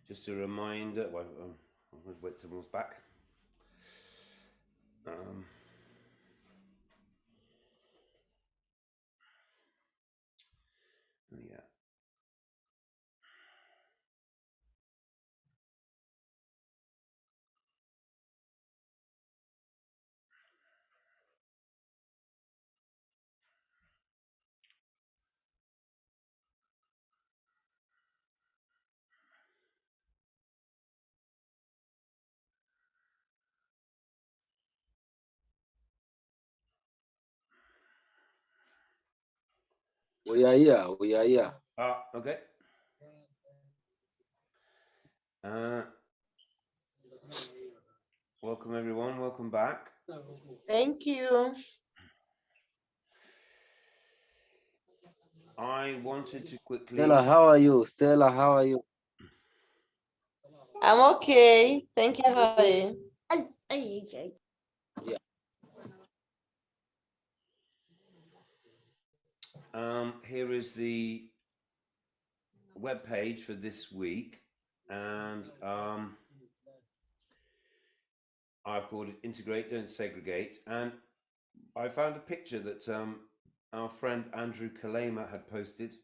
Just a reminder. Well, I'll wait till everyone's back. Yeah. We are here. We are here. Okay. Welcome everyone. Welcome back. Thank you. I wanted to quickly. Stella, how are you? Stella, how are you? I'm okay. Thank you. How are you? Yeah. Here is the web page for this week, and I've called it "Integrate, Don't Segregate." And I found a picture that our friend Andrew Kalema had posted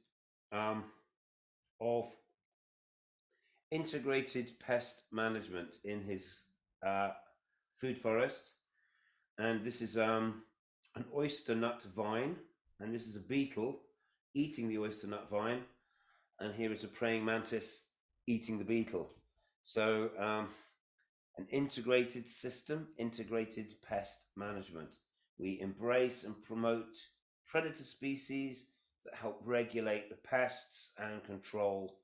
of integrated pest management in his food forest, and this is an oyster nut vine, and this is a beetle eating the oyster nut vine, and here is a praying mantis eating the beetle. So an integrated system, integrated pest management. We embrace and promote predator species that help regulate the pests and control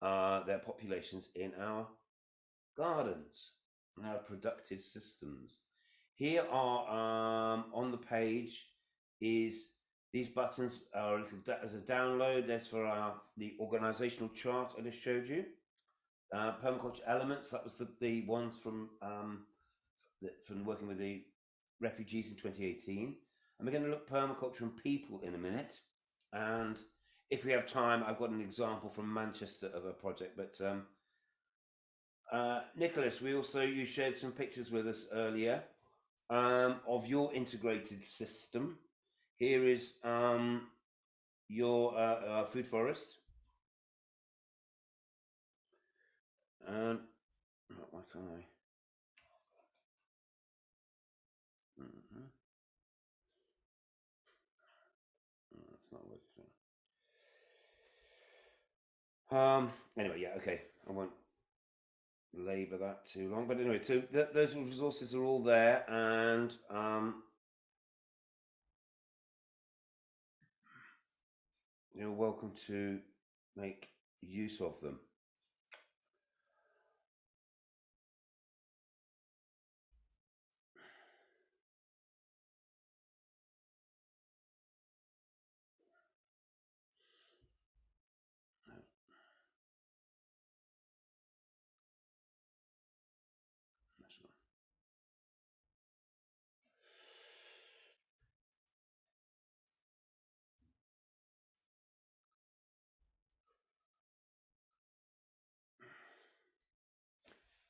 their populations in our gardens and our productive systems. Here are on the page is these buttons are a little as a download. That's for the organizational chart I just showed you. Permaculture elements. That was the ones from working with the refugees in 2018. And we're going to look permaculture and people in a minute. And if we have time, I've got an example from Manchester of a project. But Nicholas, you shared some pictures with us earlier of your integrated system. Here is your food forest. And why can't I? That's not working. Anyway, yeah, okay. I won't labor that too long. But anyway, so those resources are all there, and you're welcome to make use of them.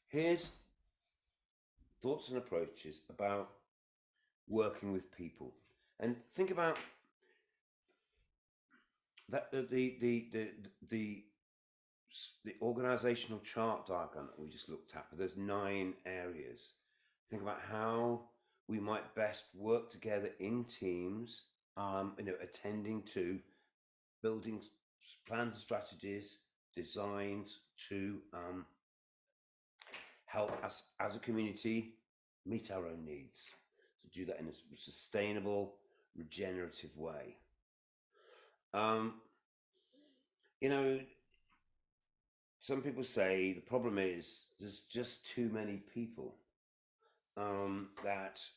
Here's thoughts and approaches about working with people, and think about that the organizational chart diagram that we just looked at. But there's 9 areas. Think about how we might best work together in teams. Attending to building plans, strategies, designs to help us as a community meet our own needs, to do that in a sustainable, regenerative way. Some people say the problem is there's just too many people, that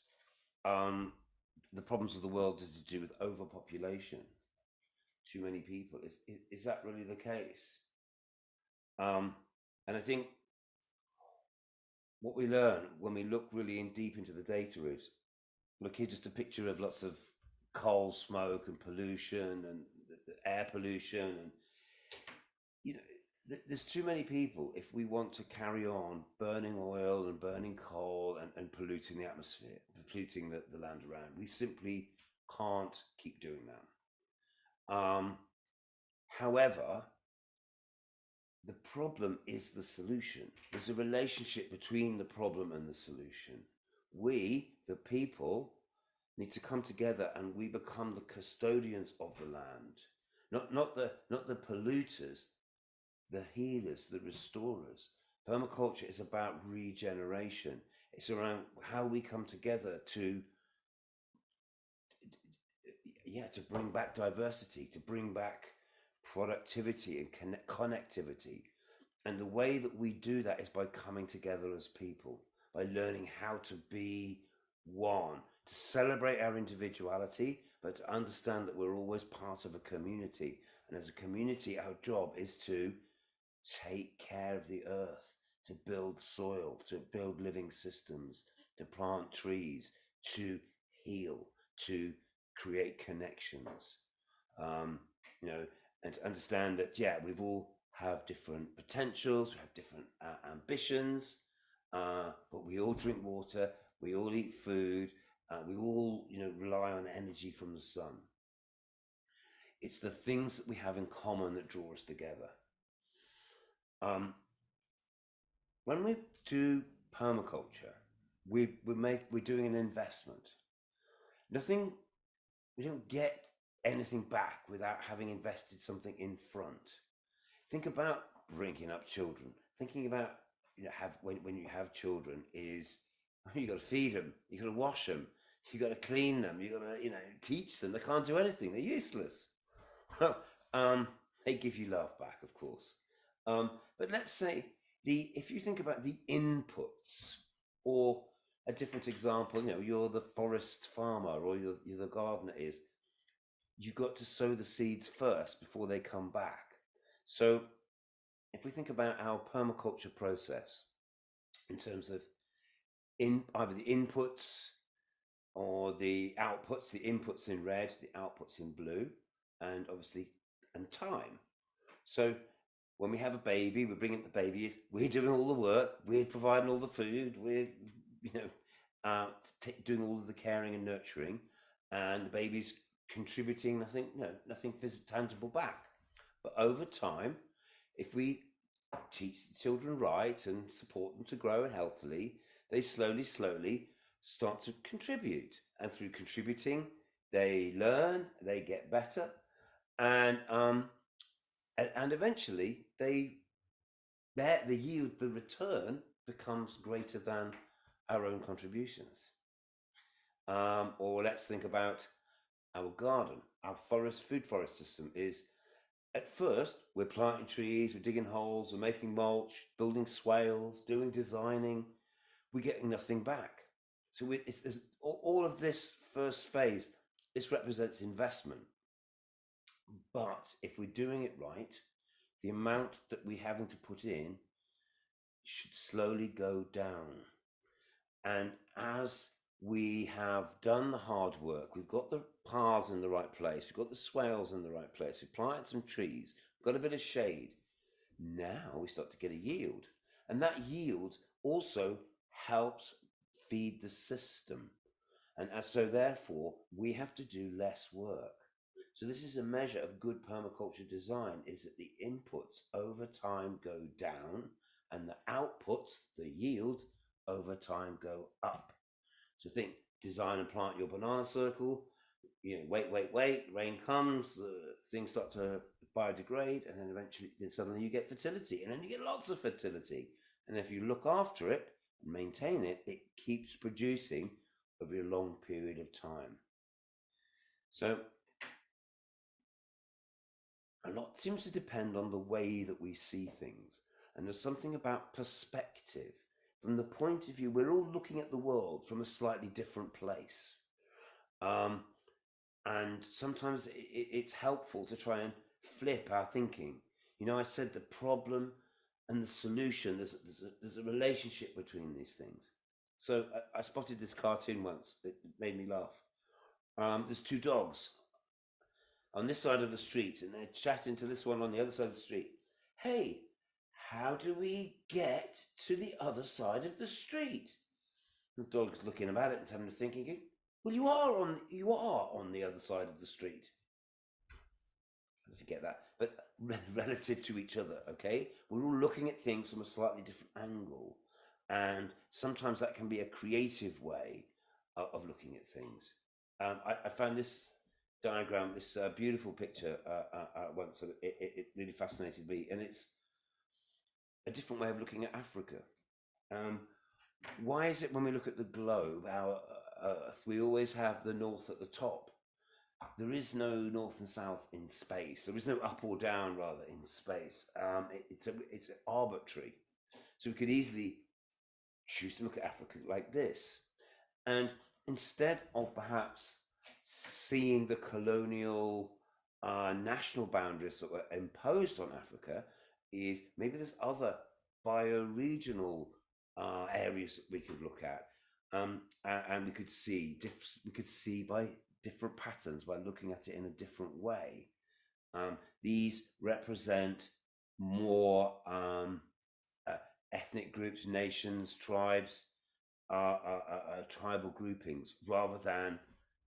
the problems of the world is to do with overpopulation. Too many people. Is that really the case? And I think what we learn when we look really in deep into the data is, look, here's just a picture of lots of coal smoke and pollution and air pollution, and there's too many people. If we want to carry on burning oil and burning coal and polluting the atmosphere, polluting the land around, we simply can't keep doing that. However, the problem is the solution. There's a relationship between the problem and the solution. We, the people, need to come together and we become the custodians of the land, not the polluters, the healers, the restorers. Permaculture is about regeneration. It's around how we come together to bring back diversity, to bring back productivity and connectivity. And the way that we do that is by coming together as people, by learning how to be one, to celebrate our individuality, but to understand that we're always part of a community. And as a community, our job is to take care of the earth, to build soil, to build living systems, to plant trees, to heal, to create connections, and to understand that, we've all have different potentials, we have different ambitions, but we all drink water, we all eat food, we all, rely on energy from the sun. It's the things that we have in common that draw us together. When we do permaculture, we're doing an investment. We don't get anything back without having invested something in front. Think about bringing up children. Thinking about when you have children is you got to feed them, you got to wash them, you got to clean them, you got to teach them. They can't do anything. They're useless. They give you love back, of course. But let's say if you think about the inputs, or a different example, you're the forest farmer or you're the gardener you've got to sow the seeds first before they come back. So if we think about our permaculture process in terms of either the inputs or the outputs, the inputs in red, the outputs in blue, and obviously time. So when we have a baby, we're bringing up the baby, we're doing all the work, we're providing all the food, we're doing all of the caring and nurturing, and the baby's contributing nothing tangible back. But over time, if we teach the children right and support them to grow healthily, they slowly start to contribute, and through contributing they learn, they get better, and eventually the yield, the return becomes greater than our own contributions. Or let's think about our garden. Our food forest system is, at first, we're planting trees, we're digging holes, we're making mulch, building swales, designing, we're getting nothing back. So there's all of this first phase, this represents investment. But if we're doing it right, the amount that we're having to put in should slowly go down. And as we have done the hard work, we've got the paths in the right place, we've got the swales in the right place, we've planted some trees, we've got a bit of shade. Now we start to get a yield. And that yield also helps feed the system. And so therefore, we have to do less work. So this is a measure of good permaculture design, is that the inputs over time go down and the outputs, the yield, over time go up. So think, design and plant your banana circle, wait, rain comes, things start to biodegrade, and then eventually, suddenly you get fertility, and then you get lots of fertility. And if you look after it and maintain it, it keeps producing over a long period of time. So a lot seems to depend on the way that we see things. And there's something about perspective. From the point of view, we're all looking at the world from a slightly different place. And sometimes it's helpful to try and flip our thinking. I said the problem and the solution, there's a relationship between these things. So I spotted this cartoon once, it made me laugh. There's two dogs on this side of the street, and they're chatting to this one on the other side of the street. Hey, how do we get to the other side of the street? The dog's looking about it and having to thinking, well, you are on the other side of the street. I forget that, but relative to each other, okay? We're all looking at things from a slightly different angle, and sometimes that can be a creative way of looking at things. I found this diagram, this beautiful picture once, and it really fascinated me, and it's a different way of looking at Africa. Why is it when we look at the globe, our Earth, we always have the north at the top? There is no north and south in space. There is no up or down, rather, in space. It's arbitrary. So we could easily choose to look at Africa like this. And instead of perhaps seeing the colonial national boundaries that were imposed on Africa, is maybe there's other bioregional areas that we could look at, and we could see by different patterns by looking at it in a different way. These represent more ethnic groups, nations, tribes, tribal groupings, rather than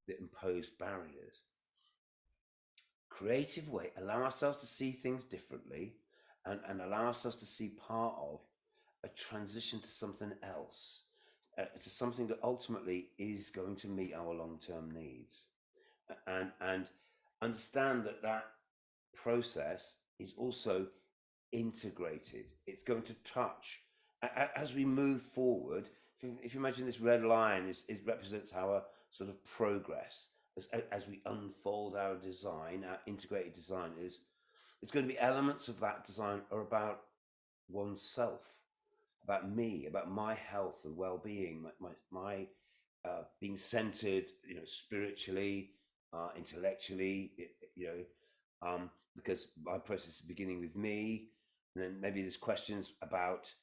the imposed barriers. Creative way, allow ourselves to see things differently, and allow ourselves to see part of a transition to something else, to something that ultimately is going to meet our long-term needs, and understand that process is also integrated. It's going to touch as we move forward. If you imagine this red line, it represents our sort of progress as we unfold our design, our integrated design. It's going to be elements of that design are about oneself, about me, about my health and well-being, my being centered, spiritually, intellectually, because my process is beginning with me. And then maybe there's questions about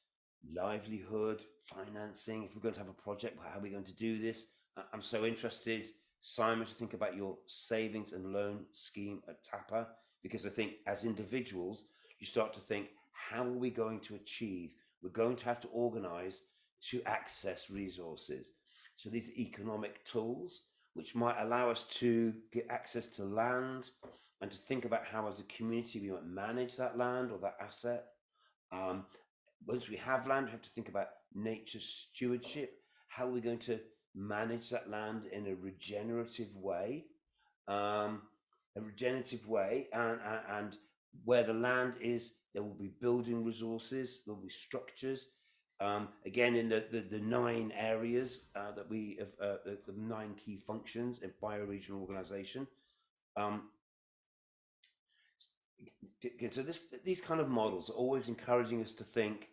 livelihood, financing. If we're going to have a project, how are we going to do this? I'm so interested, Simon, to think about your savings and loan scheme at TAPA, because I think as individuals, you start to think, how are we going to achieve? We're going to have to organize to access resources. So these economic tools, which might allow us to get access to land and to think about how as a community we might manage that land or that asset. Once we have land, we have to think about nature stewardship. How are we going to manage that land in a regenerative way? And where the land is, there will be building resources, there will be structures. Again, in the 9 areas that we have, the 9 key functions in bioregional organization. So these kind of models are always encouraging us to think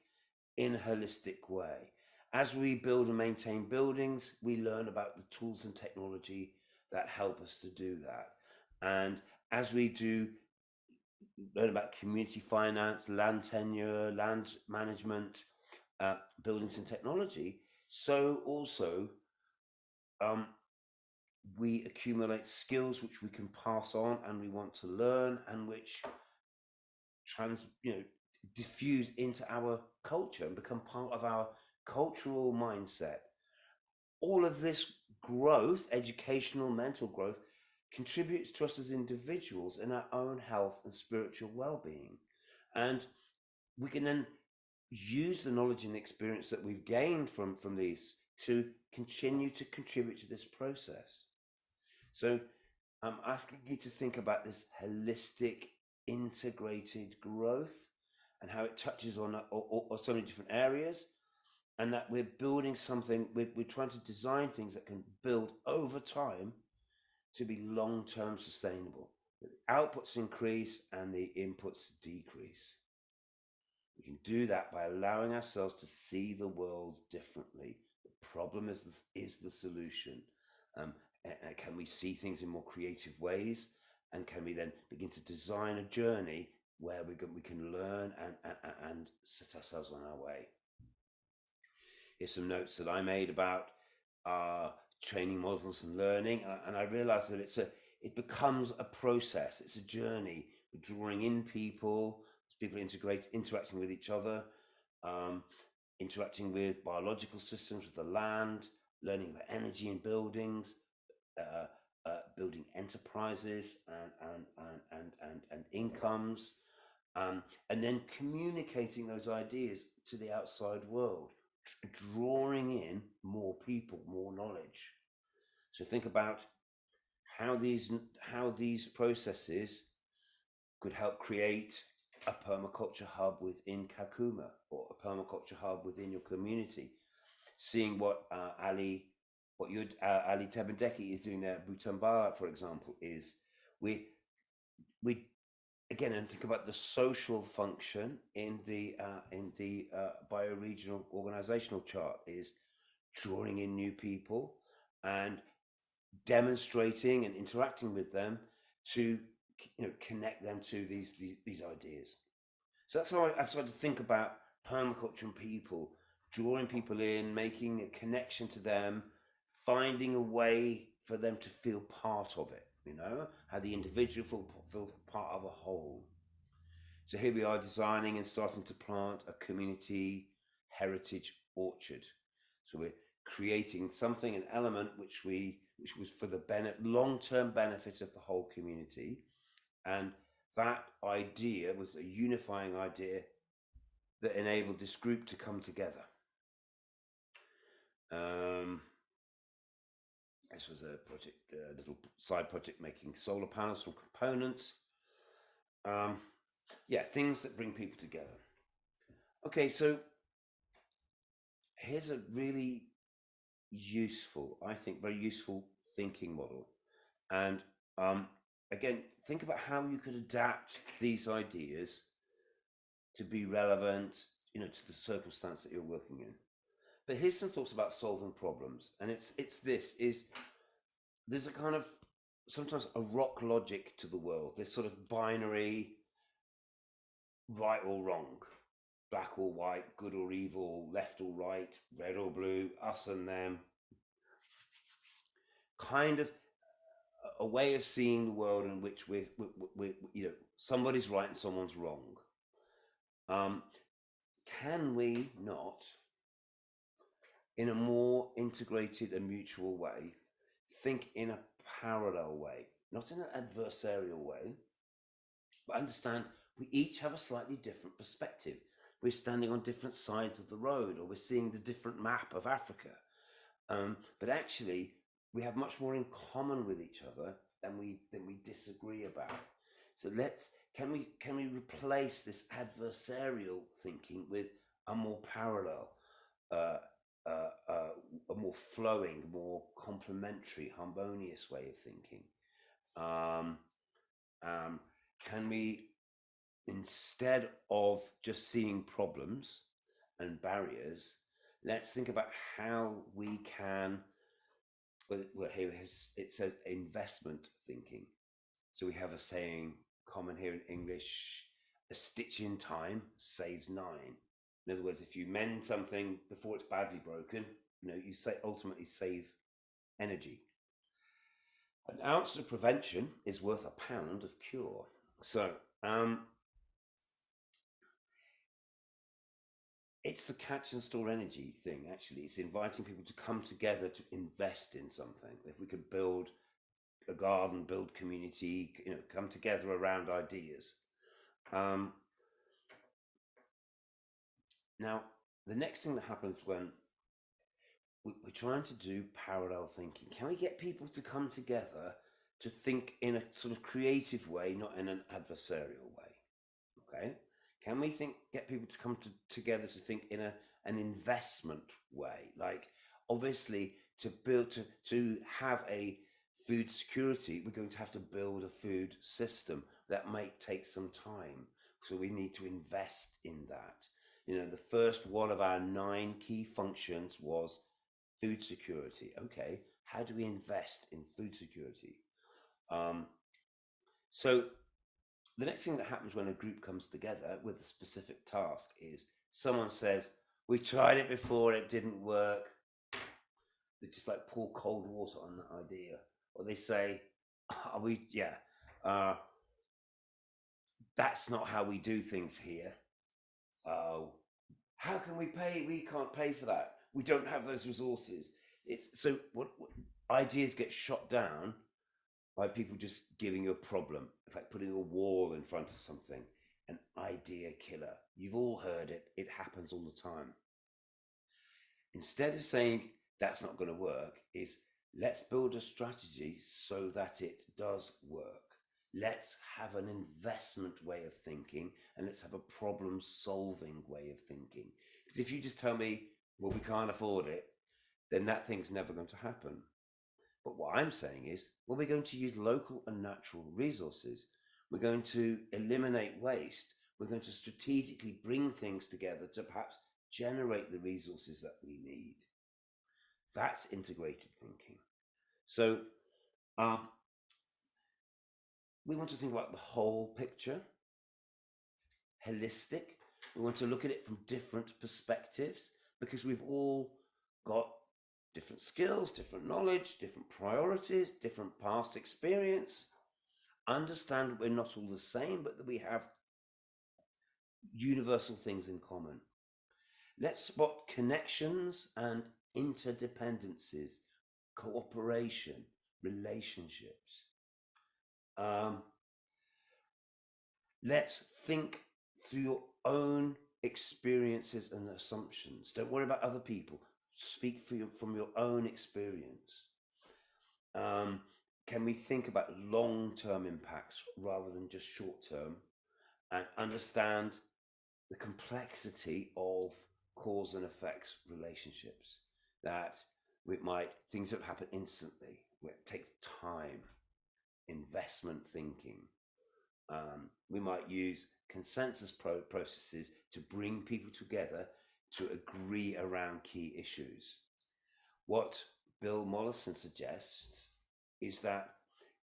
in a holistic way. As we build and maintain buildings, we learn about the tools and technology that help us to do that. And as we do learn about community finance, land tenure, land management, buildings and technology, so also we accumulate skills which we can pass on and we want to learn, and which diffuse into our culture and become part of our cultural mindset. All of this growth, educational, mental growth, contributes to us as individuals in our own health and spiritual well-being. And we can then use the knowledge and experience that we've gained from these to continue to contribute to this process. So I'm asking you to think about this holistic, integrated growth and how it touches on so many different areas, and that we're building something, we're trying to design things that can build over time to be long-term sustainable. The outputs increase and the inputs decrease. We can do that by allowing ourselves to see the world differently. The problem is the solution. Can we see things in more creative ways? And can we then begin to design a journey where we can learn and set ourselves on our way? Here's some notes that I made about training models and learning, and I realized that it becomes a process. It's a journey. We're drawing in people, people interacting with each other, interacting with biological systems, with the land, learning about energy in buildings, building enterprises and incomes, and then communicating those ideas to the outside world, drawing in more people, more knowledge. So think about how these processes could help create a permaculture hub within Kakuma, or a permaculture hub within your community. Seeing what Ali Tabendeki is doing there at Butambara, for example, is we again, and think about the social function in the bioregional organizational chart, is drawing in new people and demonstrating and interacting with them to connect them to these ideas. So that's how I've started to think about permaculture and people, drawing people in, making a connection to them, finding a way for them to feel part of it, how the individual feel part of a whole. So here we are designing and starting to plant a community heritage orchard. So we're creating something, an element which was for the long-term benefit of the whole community. And that idea was a unifying idea that enabled this group to come together. This was a project, a little side project, making solar panels from components. Things that bring people together. Okay, so here's a really useful, I think, very useful thinking model. And again, think about how you could adapt these ideas to be relevant, to the circumstance that you're working in. But here's some thoughts about solving problems, and there's a kind of sometimes a rock logic to the world. This sort of binary, right or wrong, black or white, good or evil, left or right, red or blue, us and them. Kind of a way of seeing the world in which we're somebody's right and someone's wrong. Can we not, in a more integrated and mutual way, think in a parallel way, not in an adversarial way, but understand we each have a slightly different perspective. We're standing on different sides of the road, or we're seeing the different map of Africa. But actually, we have much more in common with each other than we disagree about. So can we replace this adversarial thinking with a more parallel, a more flowing, more complementary, harmonious way of thinking? Can we, instead of just seeing problems and barriers, let's think about how we can, well, here it says investment thinking. So we have a saying common here in English: a stitch in time saves 9. In other words, if you mend something before it's badly broken, you ultimately save energy. An ounce of prevention is worth a pound of cure. So it's the catch and store energy thing. Actually, it's inviting people to come together to invest in something. If we could build a garden, build community, come together around ideas. Now, the next thing that happens when we're trying to do parallel thinking, can we get people to come together to think in a sort of creative way, not in an adversarial way? Okay, can we get people to come together to think in an investment way? Like, obviously, to have a food security, we're going to have to build a food system. That might take some time, so we need to invest in that. The first one of our 9 key functions was food security. Okay, how do we invest in food security? So the next thing that happens when a group comes together with a specific task is someone says, we tried it before, it didn't work. They just pour cold water on that idea. Or they say, that's not how we do things here. Oh, how can we pay? We can't pay for that. We don't have those resources. It's so what ideas get shot down by people just giving you a problem. In fact, putting a wall in front of something, an idea killer. You've all heard it. It happens all the time. Instead of saying that's not going to work, is let's build a strategy so that it does work. Let's have an investment way of thinking, and let's have a problem solving way of thinking. Because if you just tell me, well, we can't afford it, then that thing's never going to happen. But what I'm saying is, well, we're going to use local and natural resources. We're going to eliminate waste. We're going to strategically bring things together to perhaps generate the resources that we need. That's integrated thinking. So we want to think about the whole picture, holistic. We want to look at it from different perspectives because we've all got different skills, different knowledge, different priorities, different past experience. Understand that we're not all the same, but that we have universal things in common. Let's spot connections and interdependencies, cooperation, relationships. Let's think through your own experiences and assumptions. Don't worry about other people. Speak from your own experience. Can we think about long-term impacts rather than just short-term, and understand the complexity of cause and effects relationships? That things don't happen instantly. It takes time, investment thinking. We might use consensus processes to bring people together to agree around key issues. What Bill Mollison suggests is that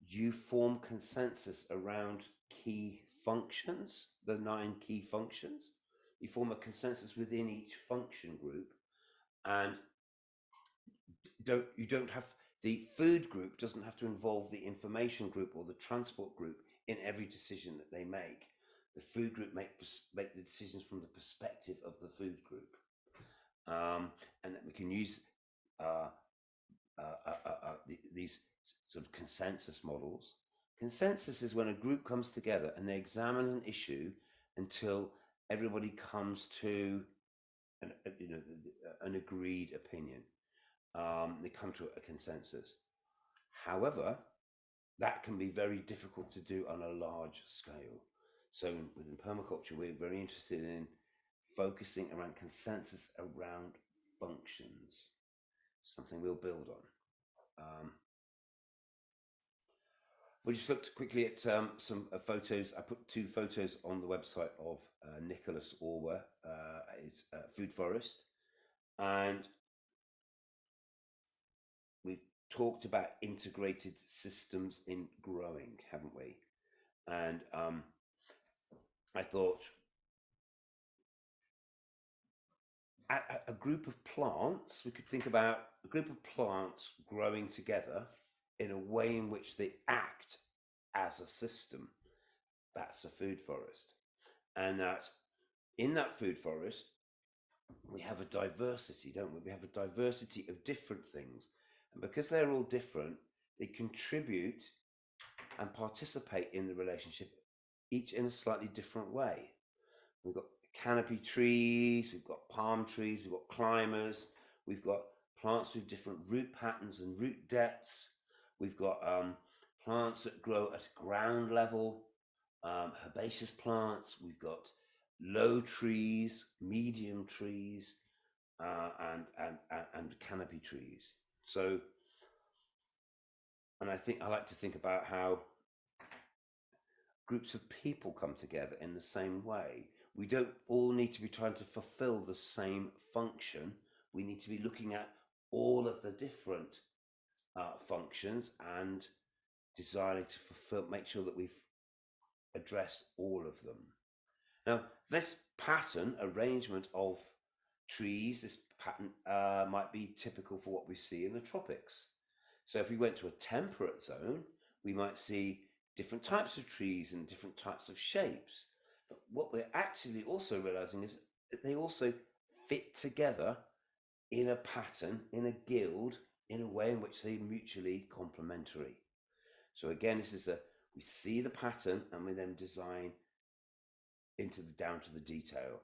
you form consensus around key functions, the 9 key functions. You form a consensus within each function group, and you don't have the food group doesn't have to involve the information group or the transport group in every decision that they make. The food group make the decisions from the perspective of the food group, and that we can use these sort of consensus models. Consensus is when a group comes together and they examine an issue until everybody comes to an agreed opinion. They come to a consensus. However, that can be very difficult to do on a large scale. So within permaculture, we're very interested in focusing around consensus around functions, something we'll build on. We just looked quickly at some photos. I put 2 photos on the website of Nicholas Orwer, his food forest, and we've talked about integrated systems in growing, haven't we? And I thought a group of plants, we could think about a group of plants growing together in a way in which they act as a system. That's a food forest. And that in that food forest, we have a diversity, don't we? We have a diversity of different things. And because they're all different, they contribute and participate in the relationship, each in a slightly different way. We've got canopy trees, we've got palm trees, we've got climbers, we've got plants with different root patterns and root depths. We've got plants that grow at ground level, herbaceous plants. We've got low trees, medium trees, and canopy trees. So, and I like to think about how groups of people come together in the same way. We don't all need to be trying to fulfill the same function. We need to be looking at all of the different functions and designing to make sure that we've addressed all of them. Now, this pattern arrangement of trees, this pattern might be typical for what we see in the tropics. So if we went to a temperate zone, we might see different types of trees and different types of shapes. But what we're actually also realizing is that they also fit together in a pattern, in a guild, in a way in which they're mutually complementary. So again, we see the pattern and we then design down to the detail.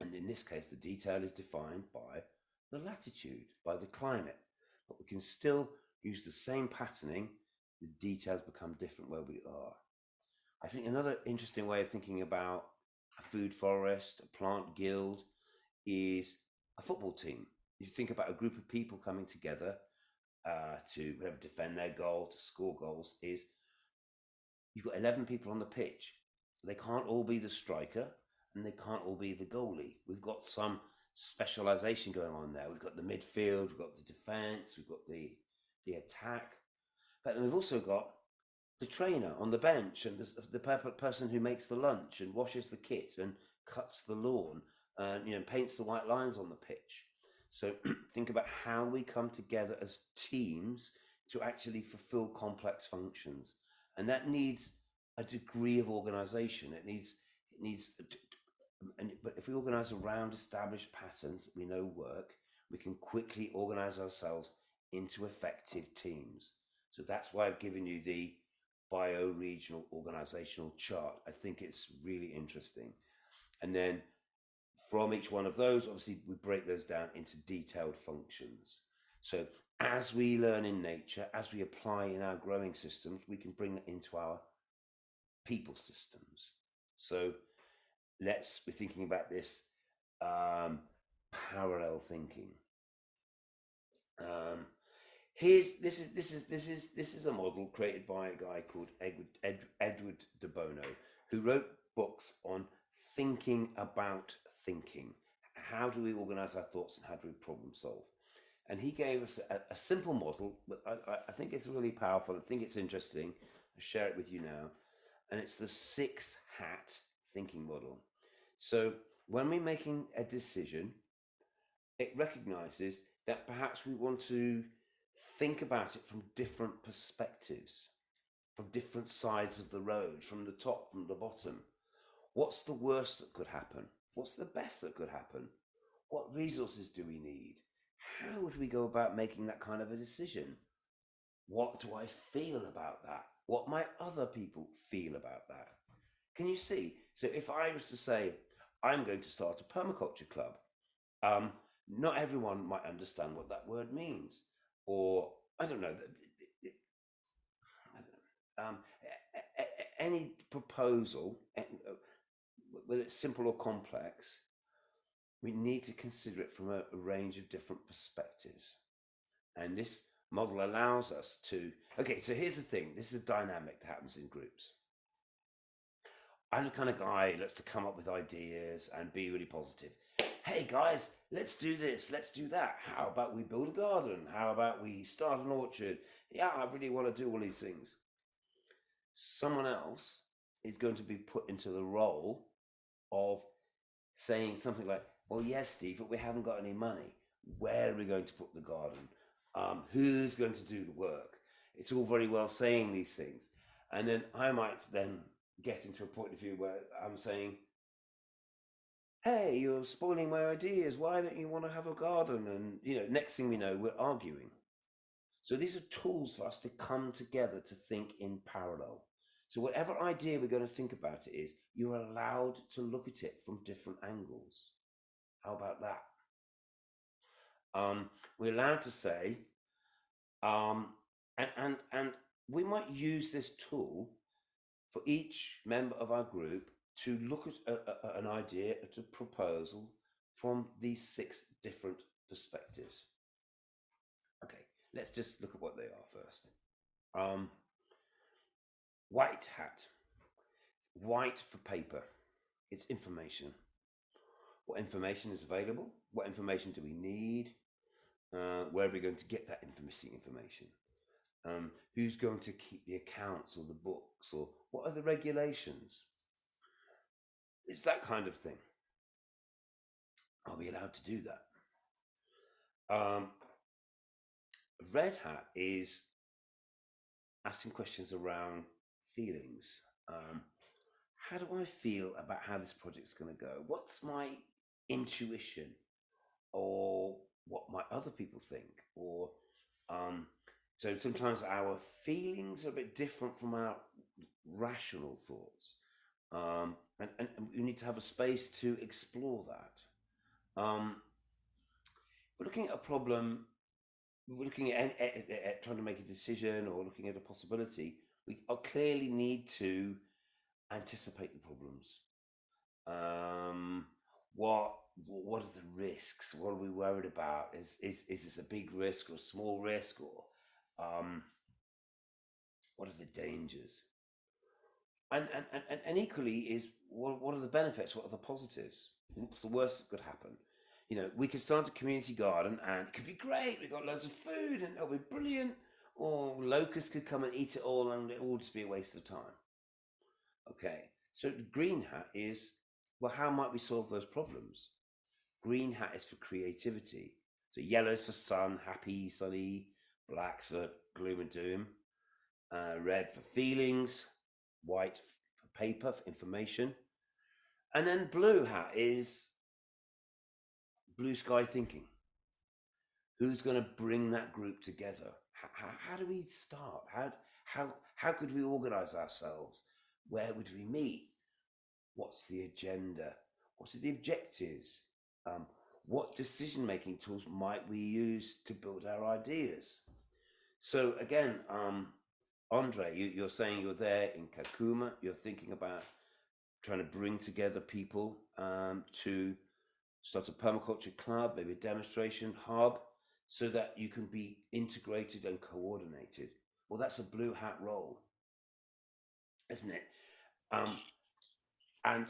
And in this case, the detail is defined by the latitude, by the climate. But we can still use the same patterning. The details become different where we are. I think another interesting way of thinking about a food forest, a plant guild, is a football team. You think about a group of people coming together to defend their goal, to score goals. Is you've got 11 people on the pitch. They can't all be the striker and they can't all be the goalie. We've got some specialization going on there. We've got the midfield, we've got the defense, we've got the attack. But then we've also got the trainer on the bench and the person who makes the lunch and washes the kit and cuts the lawn and paints the white lines on the pitch. So think about how we come together as teams to actually fulfill complex functions, and that needs a degree of organization. But if we organize around established patterns that we know work, we can quickly organize ourselves into effective teams. So that's why I've given you the bioregional organizational chart. I think it's really interesting. And then from each one of those, obviously, we break those down into detailed functions. So as we learn in nature, as we apply in our growing systems, we can bring that into our people systems. So we're thinking about this parallel thinking. This is a model created by a guy called Edward de Bono, who wrote books on thinking about thinking. How do we organize our thoughts and how do we problem solve? And he gave us a simple model, but I think it's really powerful. I think it's interesting. I'll share it with you now. And it's the 6-hat thinking model. So when we're making a decision, it recognizes that perhaps we want to think about it from different perspectives, from different sides of the road, from the top, from the bottom. What's the worst that could happen? What's the best that could happen? What resources do we need? How would we go about making that kind of a decision? What do I feel about that? What might other people feel about that? Can you see? So if I was to say, I'm going to start a permaculture club, not everyone might understand what that word means. Or, I don't know, any proposal, whether it's simple or complex, we need to consider it from a range of different perspectives. And this model allows us to, okay, so here's the thing. This is a dynamic that happens in groups. I'm the kind of guy who likes to come up with ideas and be really positive. Hey guys, let's do this, let's do that. How about we build a garden? How about we start an orchard? Yeah, I really want to do all these things. Someone else is going to be put into the role of saying something like, well, yes, Steve, but we haven't got any money. Where are we going to put the garden? Who's going to do the work? It's all very well saying these things. And then I might then get into a point of view where I'm saying, hey, you're spoiling my ideas. Why don't you want to have a garden? And, next thing we know, we're arguing. So these are tools for us to come together to think in parallel. So whatever idea we're going to think about it is, you're allowed to look at it from different angles. How about that? We're allowed to say, and we might use this tool for each member of our group to look at an idea, at a proposal from these 6 different perspectives. Okay, let's just look at what they are first. White hat. White for paper. It's information. What information is available? What information do we need? Where are we going to get that missing information? Who's going to keep the accounts or the books, or what are the regulations? It's that kind of thing. Are we allowed to do that? Red hat is asking questions around feelings. How do I feel about how this project's going to go? What's my intuition, or what might other people think? Or so sometimes our feelings are a bit different from our rational thoughts, and we need to have a space to explore that. We're looking at a problem. We're looking at trying to make a decision or looking at a possibility. We clearly need to anticipate the problems. What are the risks? What are we worried about? Is this a big risk or a small risk, or what are the dangers? And equally is what are the benefits? What are the positives? What's the worst that could happen? You know, we could start a community garden and it could be great. We've got loads of food and it'll be brilliant. Or locusts could come and eat it all and it'll all just be a waste of time. Okay, so the green hat is, well, how might we solve those problems? Green hat is for creativity. So yellow's for sun, happy, sunny. Black's for gloom and doom. Red for feelings. White for paper, for information. And then blue hat is blue sky thinking. Who's going to bring that group together? How do we start? How could we organize ourselves? Where would we meet? What's the agenda? What are the objectives? What decision-making tools might we use to build our ideas? So again, Andre, you're saying you're there in Kakuma. You're thinking about trying to bring together people to start a permaculture club, maybe a demonstration hub, so that you can be integrated and coordinated. Well, that's a blue hat role, isn't it? And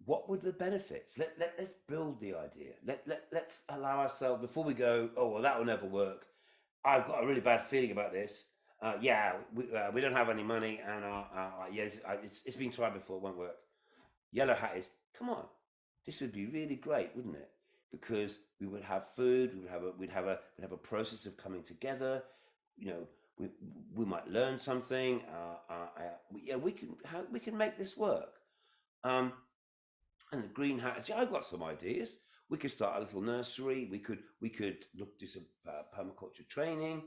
what were the benefits? Let's build the idea. Let's allow ourselves, before we go, oh, well, that will never work. I've got a really bad feeling about this. We don't have any money, and it's been tried before, it won't work. Yellow hat is, come on, this would be really great, wouldn't it? Because we would have food, we'd have a process of coming together. You know, we might learn something. We can make this work. And the green hat is, I've got some ideas. We could start a little nursery. We could look do some permaculture training.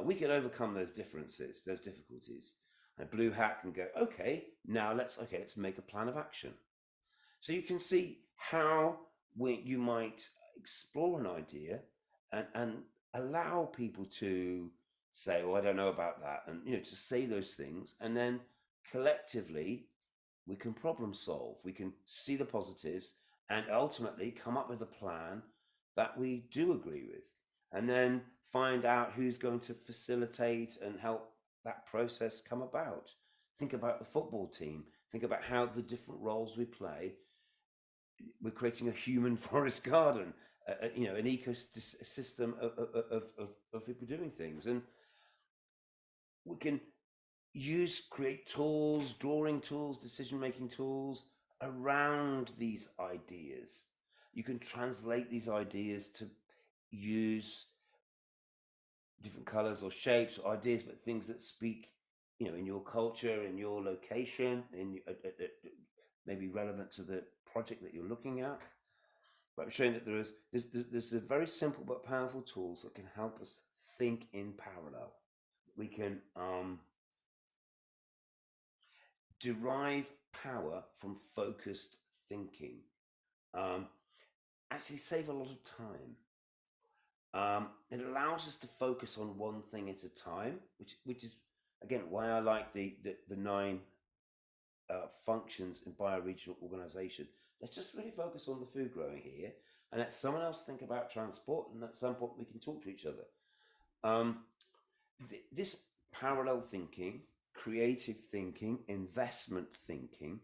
We could overcome those differences, those difficulties. And blue hat can go, okay, now let's make a plan of action. So you can see how you might explore an idea and allow people to say, oh, I don't know about that, and to say those things, and then collectively we can problem solve. We can see the positives and ultimately come up with a plan that we do agree with, and then find out who's going to facilitate and help that process come about. Think about the football team. Think about how the different roles we play. We're creating a human forest garden, an ecosystem of people doing things, and we can create tools, drawing tools, decision-making tools around these ideas. You can translate these ideas to use different colors or shapes or ideas, but things that speak, in your culture, in your location, maybe relevant to the project that you're looking at. But I'm showing that there's a very simple but powerful tools that can help us think in parallel. We can derive power from focused thinking. Actually save a lot of time. It allows us to focus on one thing at a time, which is again why I like the 9 functions in bioregional organization. Let's just really focus on the food growing here, and let someone else think about transport, and at some point we can talk to each other. This parallel thinking, creative thinking, investment thinking,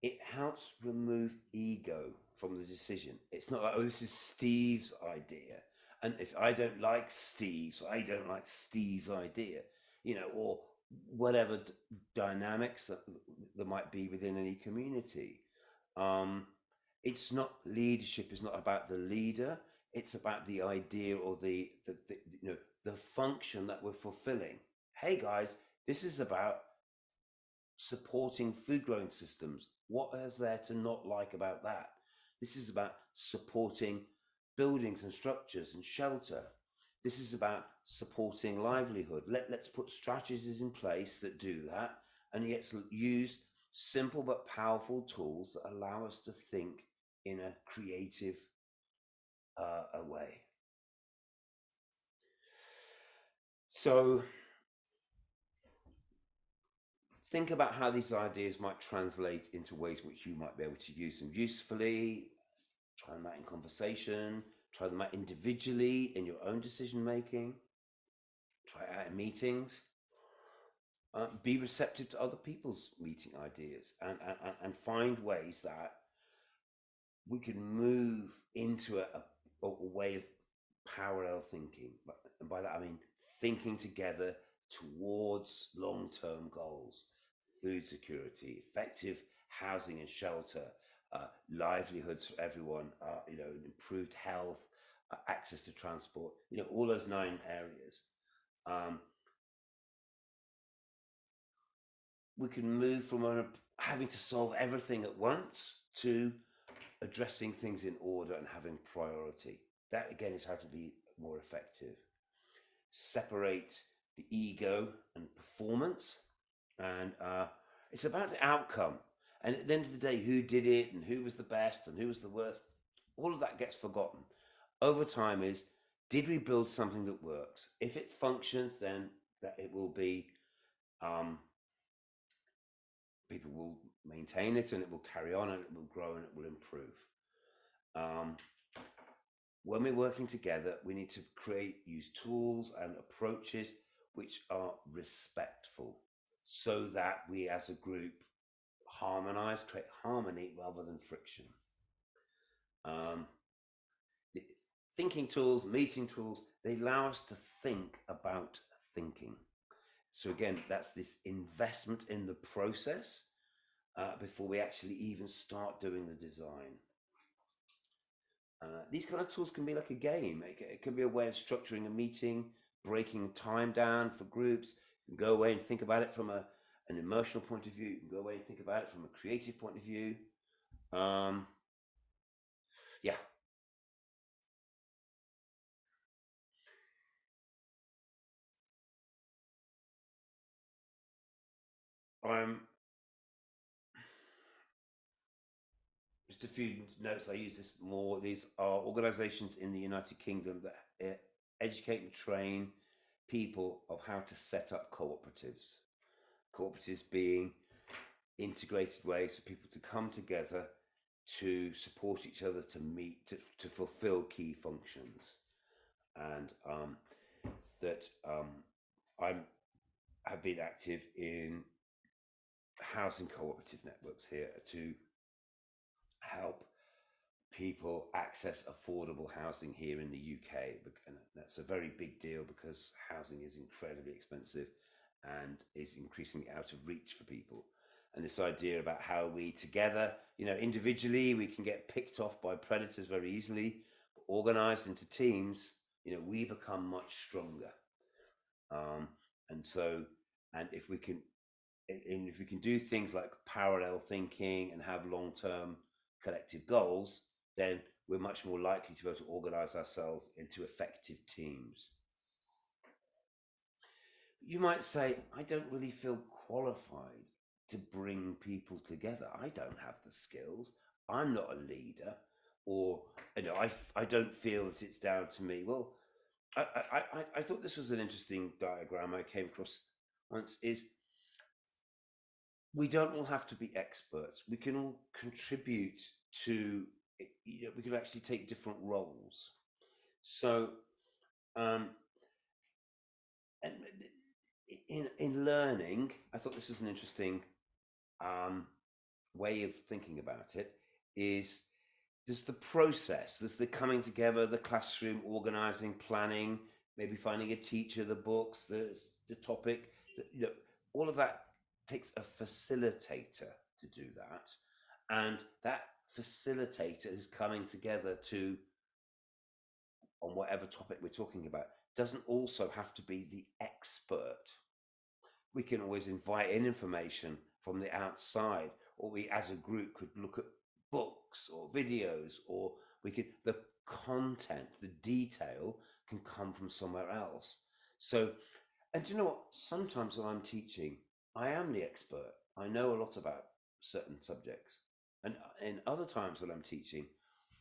it helps remove ego from the decision. It's not like, oh, this is Steve's idea, and if I don't like Steve's, I don't like Steve's idea, or whatever dynamics that there might be within any community. It's not, leadership is not about the leader. It's about the idea or the function that we're fulfilling. Hey guys, This is about supporting food growing systems. What is there to not like about that? This is about supporting buildings and structures and shelter. This is about supporting livelihood. Let's put strategies in place that do that, and yet use simple but powerful tools that allow us to think in a creative way. So think about how these ideas might translate into ways in which you might be able to use them usefully. Try them out in conversation, try them out individually in your own decision making, try it out in meetings. Be receptive to other people's meeting ideas, and find ways that we can move into a way of parallel thinking. And by that I mean thinking together towards long-term goals: food security, effective housing and shelter, livelihoods for everyone, improved health, access to transport, all those 9 areas. We can move from having to solve everything at once to addressing things in order and having priority. That again is how to be more effective. Separate the ego and performance, and it's about the outcome. And at the end of the day, who did it and who was the best and who was the worst, all of that gets forgotten. Over time is, did we build something that works? If it functions, then that it will be, people will maintain it and it will carry on and it will grow and it will improve. When we're working together, we need to use tools and approaches which are respectful, so that we as a group harmonize, create harmony rather than friction. Thinking tools, meeting tools, they allow us to think about thinking. So again, that's this investment in the process before we actually even start doing the design. These kind of tools can be like a game. It can be a way of structuring a meeting, breaking time down for groups. You can go away and think about it from an emotional point of view. You can go away and think about it from a creative point of view. Yeah. Just a few notes. I use this more. These are organizations in the United Kingdom that educate and train people of how to set up cooperatives. Cooperatives being integrated ways for people to come together to support each other, to meet, to fulfill key functions. And I have been active in housing cooperative networks here to help people access affordable housing here in the UK. And that's a very big deal because housing is incredibly expensive and is increasingly out of reach for people. And this idea about how we together, individually, we can get picked off by predators very easily, but organized into teams, we become much stronger. And if we can do things like parallel thinking and have long-term collective goals, then we're much more likely to be able to organize ourselves into effective teams. You might say, I don't really feel qualified to bring people together. I don't have the skills. I'm not a leader, or I don't feel that it's down to me. Well, I thought this was an interesting diagram I came across once. Is we don't all have to be experts. We can all contribute to, we can actually take different roles. So, and in learning, I thought this was an interesting way of thinking about it. There's the process, there's the coming together, the classroom, organizing, planning, maybe finding a teacher, the books, the topic, all of that takes a facilitator to do that. And that facilitator is coming together on whatever topic we're talking about, doesn't also have to be the expert. we can always invite in information from the outside, or we as a group could look at books or videos, or the content, the detail can come from somewhere else. So, and do you know what? Sometimes when I'm teaching, I am the expert. I know a lot about certain subjects. And in other times when I'm teaching,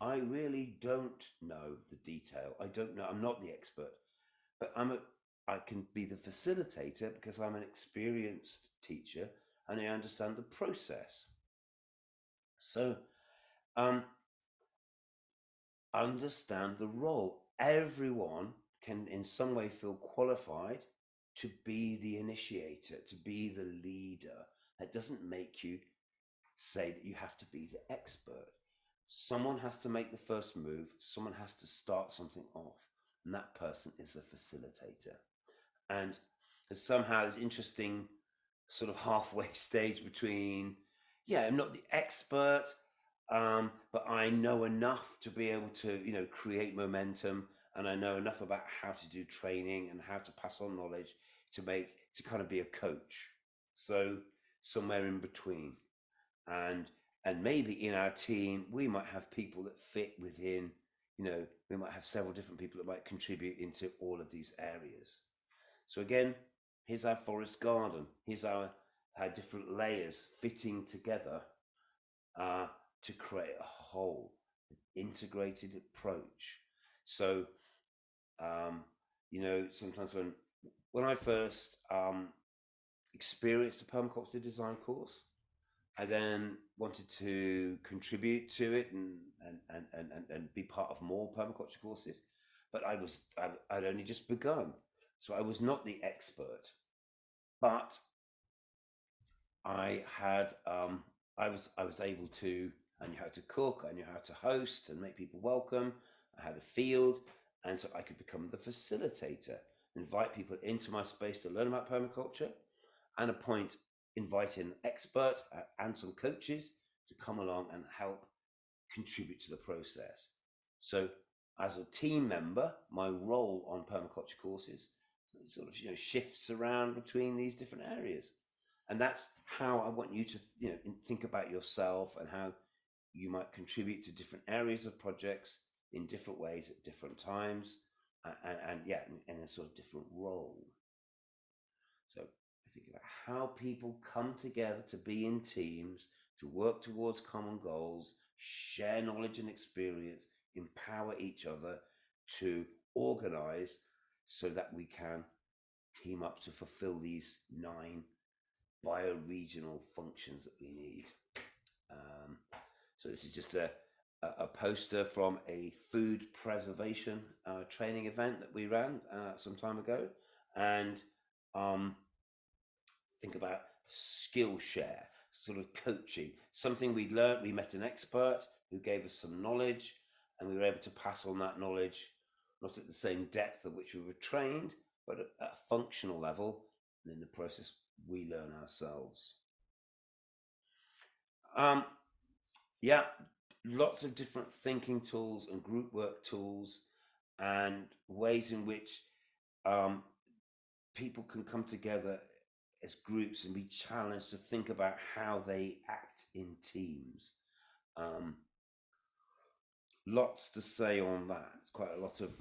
I really don't know the detail. I don't know. I'm not the expert, but I can be the facilitator because I'm an experienced teacher and I understand the process. So, understand the role. Everyone can in some way feel qualified to be the initiator, to be the leader. That doesn't make you say that you have to be the expert. Someone has to make the first move, someone has to start something off, and that person is the facilitator. And there's somehow this interesting sort of halfway stage between, yeah, I'm not the expert, but I know enough to be able to, create momentum, and I know enough about how to do training and how to pass on knowledge to kind of be a coach. So somewhere in between. And maybe in our team we might have people that fit within, we might have several different people that might contribute into all of these areas. So again, here's our forest garden. Here's our different layers fitting together to create a whole integrated approach. So sometimes when I first experienced the permaculture design course, I then wanted to contribute to it and be part of more permaculture courses, but I'd only just begun, so I was not the expert. But I had I was able to. I knew how to cook. I knew how to host and make people welcome. I had a field, and so I could become the facilitator, invite people into my space to learn about permaculture, and invite in an expert and some coaches to come along and help contribute to the process. So as a team member, my role on permaculture courses sort of shifts around between these different areas. And that's how I want you to think about yourself and how you might contribute to different areas of projects in different ways at different times, and in a sort of different role. So think about how people come together to be in teams, to work towards common goals, share knowledge and experience, empower each other to organize so that we can team up to fulfill these 9 bioregional functions that we need. So this is just a poster from a food preservation training event that we ran some time ago. And think about skill share, sort of coaching, something we'd learned. We met an expert who gave us some knowledge, and we were able to pass on that knowledge, not at the same depth at which we were trained, but at a functional level. And in the process, we learn ourselves. Lots of different thinking tools and group work tools and ways in which people can come together as groups and be challenged to think about how they act in teams. Lots to say on that. It's quite a lot of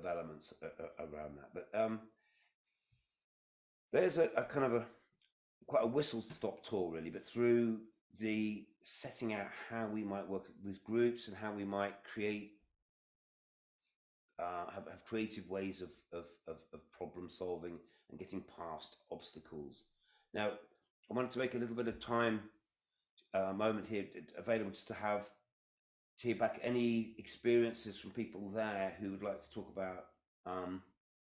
elements around that. But there's a kind of quite a whistle-stop tour, really, but through the setting out how we might work with groups and how we might create have creative ways of problem solving and getting past obstacles. Now, I wanted to make a little bit of time moment here available just to hear back any experiences from people there who would like to talk about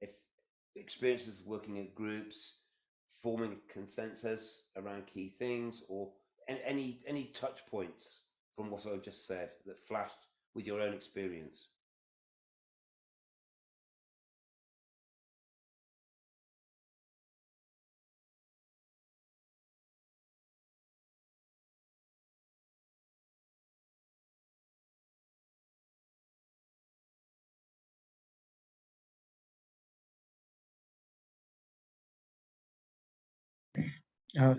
if experiences of working in groups, forming a consensus around key things, or any touch points from what I've just said that flashed with your own experience.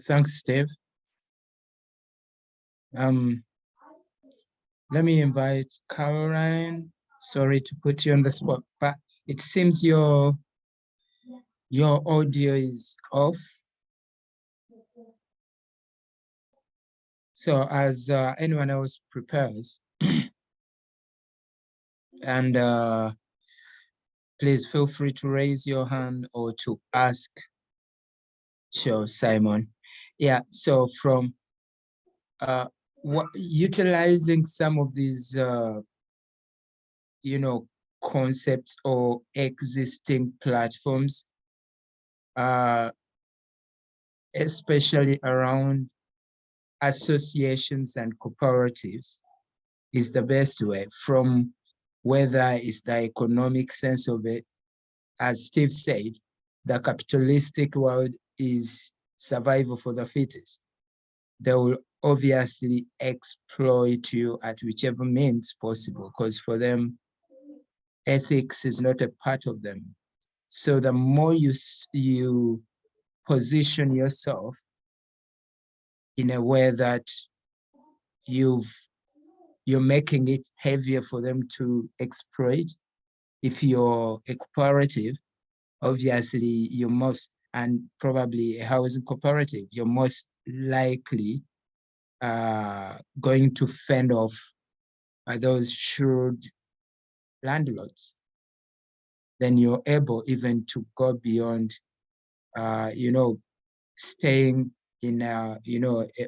Thanks, Steve. Let me invite Caroline. Sorry to put you on the spot, but it seems your audio is off. So as anyone else prepares, and please feel free to raise your hand or to ask. Sure, Simon. Yeah, so from utilizing some of these, concepts or existing platforms, especially around associations and cooperatives, is the best way, from whether it's the economic sense of it. As Steve said, the capitalistic world is survival for the fittest. They will obviously exploit you at whichever means possible, because for them, ethics is not a part of them. So the more you position yourself in a way that you're making it heavier for them to exploit. If you're a cooperative, obviously you're most, and probably a housing cooperative, you're most likely going to fend off those shrewd landlords. Then you're able even to go beyond, staying in,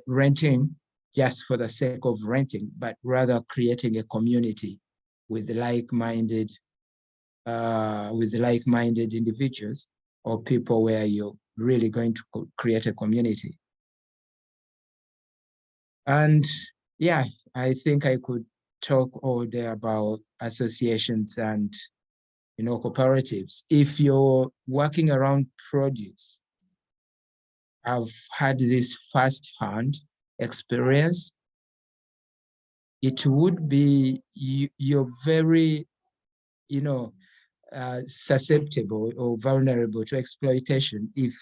renting just for the sake of renting, but rather creating a community with like-minded individuals or people where you're really going to create a community. And yeah, I think I could talk all day about associations and cooperatives. If you're working around produce, I've had this first-hand experience. It would be you're very, susceptible or vulnerable to exploitation if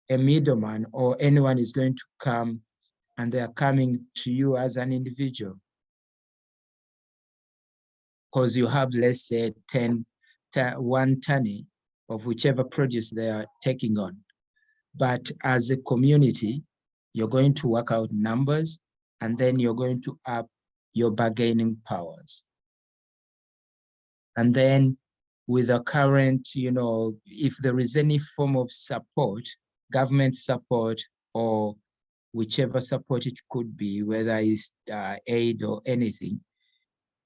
a middleman or anyone is going to come and they are coming to you as an individual. Because you have, let's say, 1 ton of whichever produce they are taking on. But as a community, you're going to work out numbers, and then you're going to up your bargaining powers. And then with the current, if there is any form of support, government support or whichever support it could be, whether it's aid or anything,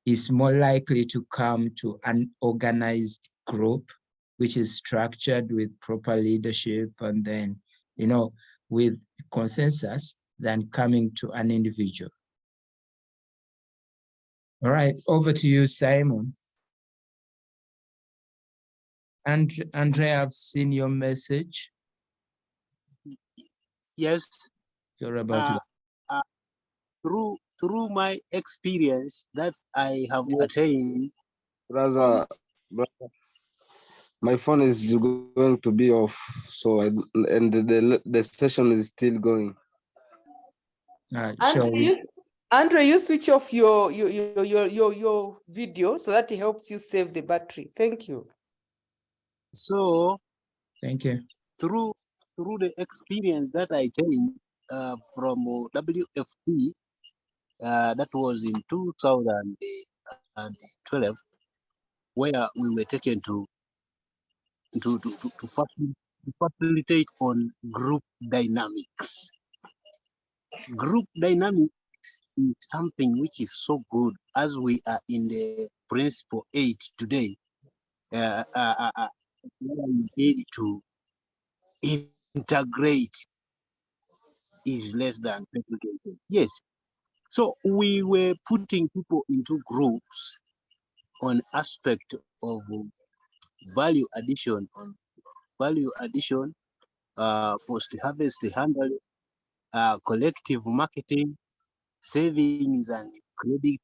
is more likely to come to an organized group, which is structured with proper leadership and then, with consensus, than coming to an individual. All right, over to you, Simon. And Andrea, I've seen your message. Yes. You're about to. Through my experience that I have attained. Brother, my phone is going to be off, so the session is still going. Andre, you switch off your video so that it helps you save the battery. Thank you. So, thank you. Through the experience that I gained from WFP, that was in 2012, where we were taken to facilitate on group dynamics. Group dynamics is something which is so good, as we are in the principle 8 today. We need to integrate is less than segregated. Yes. So we were putting people into groups on aspect of value addition, post-harvest handling, collective marketing, savings and credit,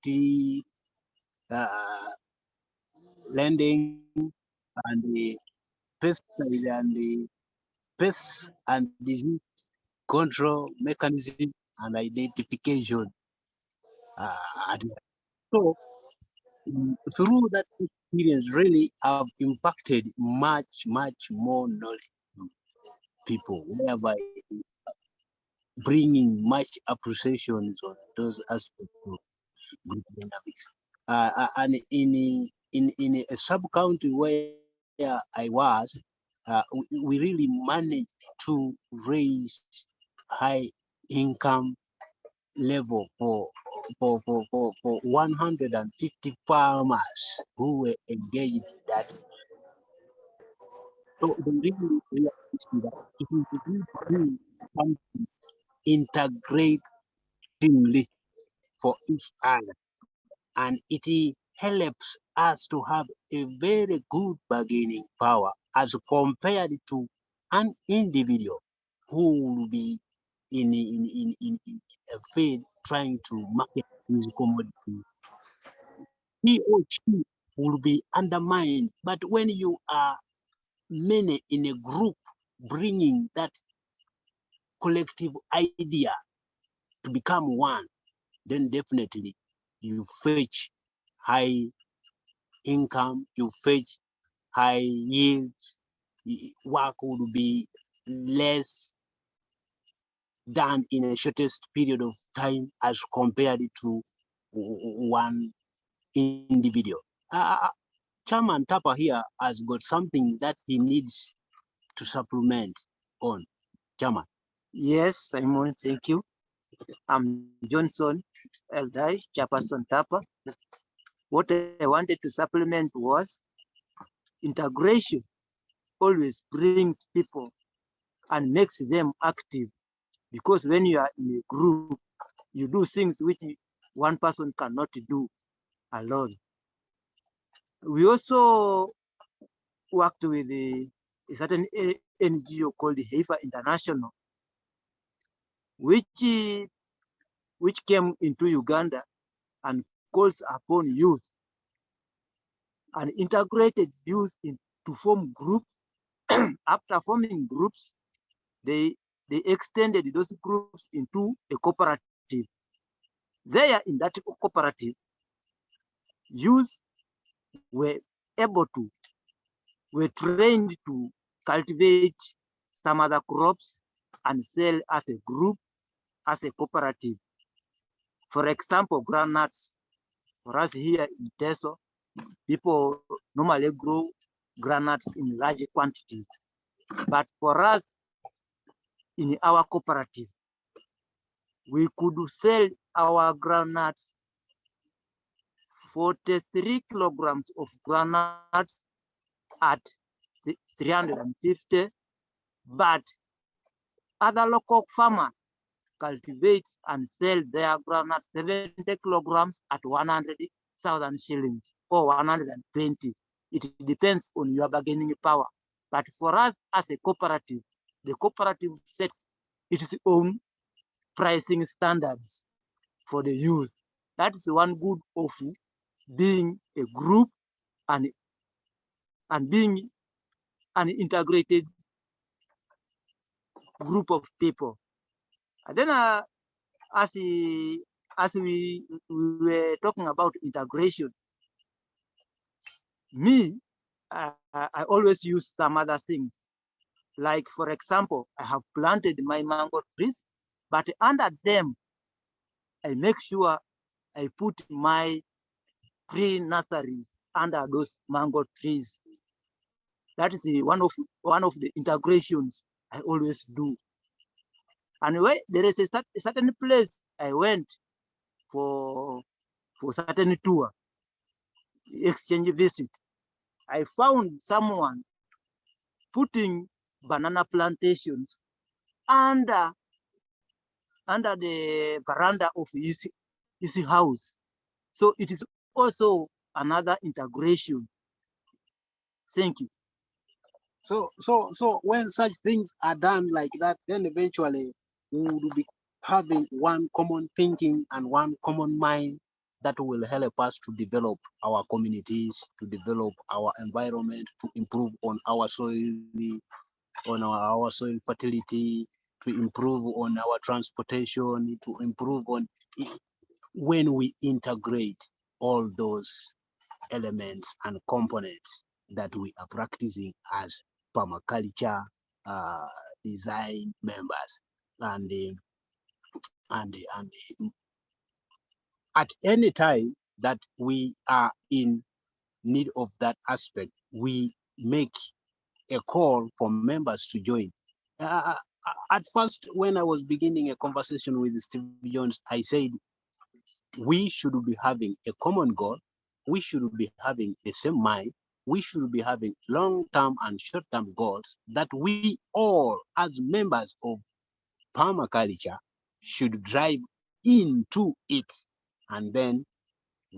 lending, and the pesticide and the pests and disease control mechanism and identification. So through that experience, really have impacted much more knowledge to people, whereby bringing much appreciations on those aspects of group dynamics. And in a sub county where I was, we really managed to raise high income level for 150 farmers who were engaged in that. So they really realized that it is good to do something integratingly for each other, and it helps us to have a very good bargaining power as compared to an individual who will be in a field trying to market his commodity. He or she will be undermined. But when you are many in a group bringing that collective idea to become one, then definitely you fetch high income, you fetch high yields, work would be less done in a shortest period of time as compared to one individual. Chairman Tapa here has got something that he needs to supplement on. Chairman. Yes, Simon, thank you. I'm Johnson Eldai, Chairperson Tapa. What I wanted to supplement was integration always brings people and makes them active, because when you are in a group, you do things which one person cannot do alone. We also worked with a certain NGO called Heifer International, which came into Uganda and calls upon youth and integrated youth to form groups. After forming groups, they extended those groups into a cooperative. There in that cooperative, youth were trained to cultivate some other crops and sell as a group, as a cooperative. For example, groundnuts. For us here in Teso, people normally grow groundnuts in large quantities. But for us in our cooperative, we could sell our groundnuts, 43 kilograms of groundnuts at 350, but other local farmers cultivate and sell their groundnuts 70 kilograms at 100,000 shillings or 120. It depends on your bargaining power. But for us as a cooperative, the cooperative sets its own pricing standards for the youth. That is one good of being a group and being an integrated group of people. And then as we were talking about integration, I always use some other things. Like, for example, I have planted my mango trees, but under them, I make sure I put my pre-nurseries under those mango trees. That is one of the integrations I always do. And where there is a certain place I went for certain tour, exchange visit, I found someone putting banana plantations under the veranda of his house. So it is also another integration. Thank you. So when such things are done like that, then eventually we will be having one common thinking and one common mind that will help us to develop our communities, to develop our environment, to improve on our soil on our soil fertility, to improve on our transportation, to improve on when we integrate all those elements and components that we are practicing as permaculture design members. And at any time that we are in need of that aspect, we make a call for members to join. At first, when I was beginning a conversation with Steve Jones, I said we should be having a common goal, we should be having the same mind, we should be having long-term and short-term goals that we all, as members of permaculture, should drive into it, and then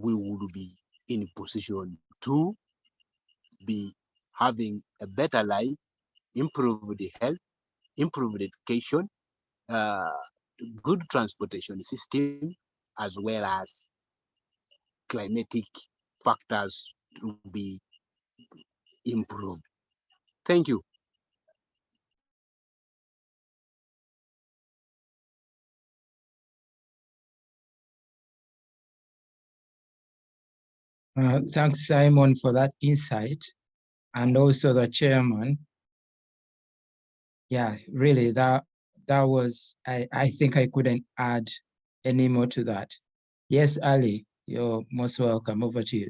we would be in position to be having a better life, improved health, improved education, good transportation system, as well as climatic factors to be improved. Thank you. Thanks, Simon, for that insight, and also the chairman. Yeah, really, that was, I think I couldn't add any more to that. Yes, Ali, you're most welcome. Over to you.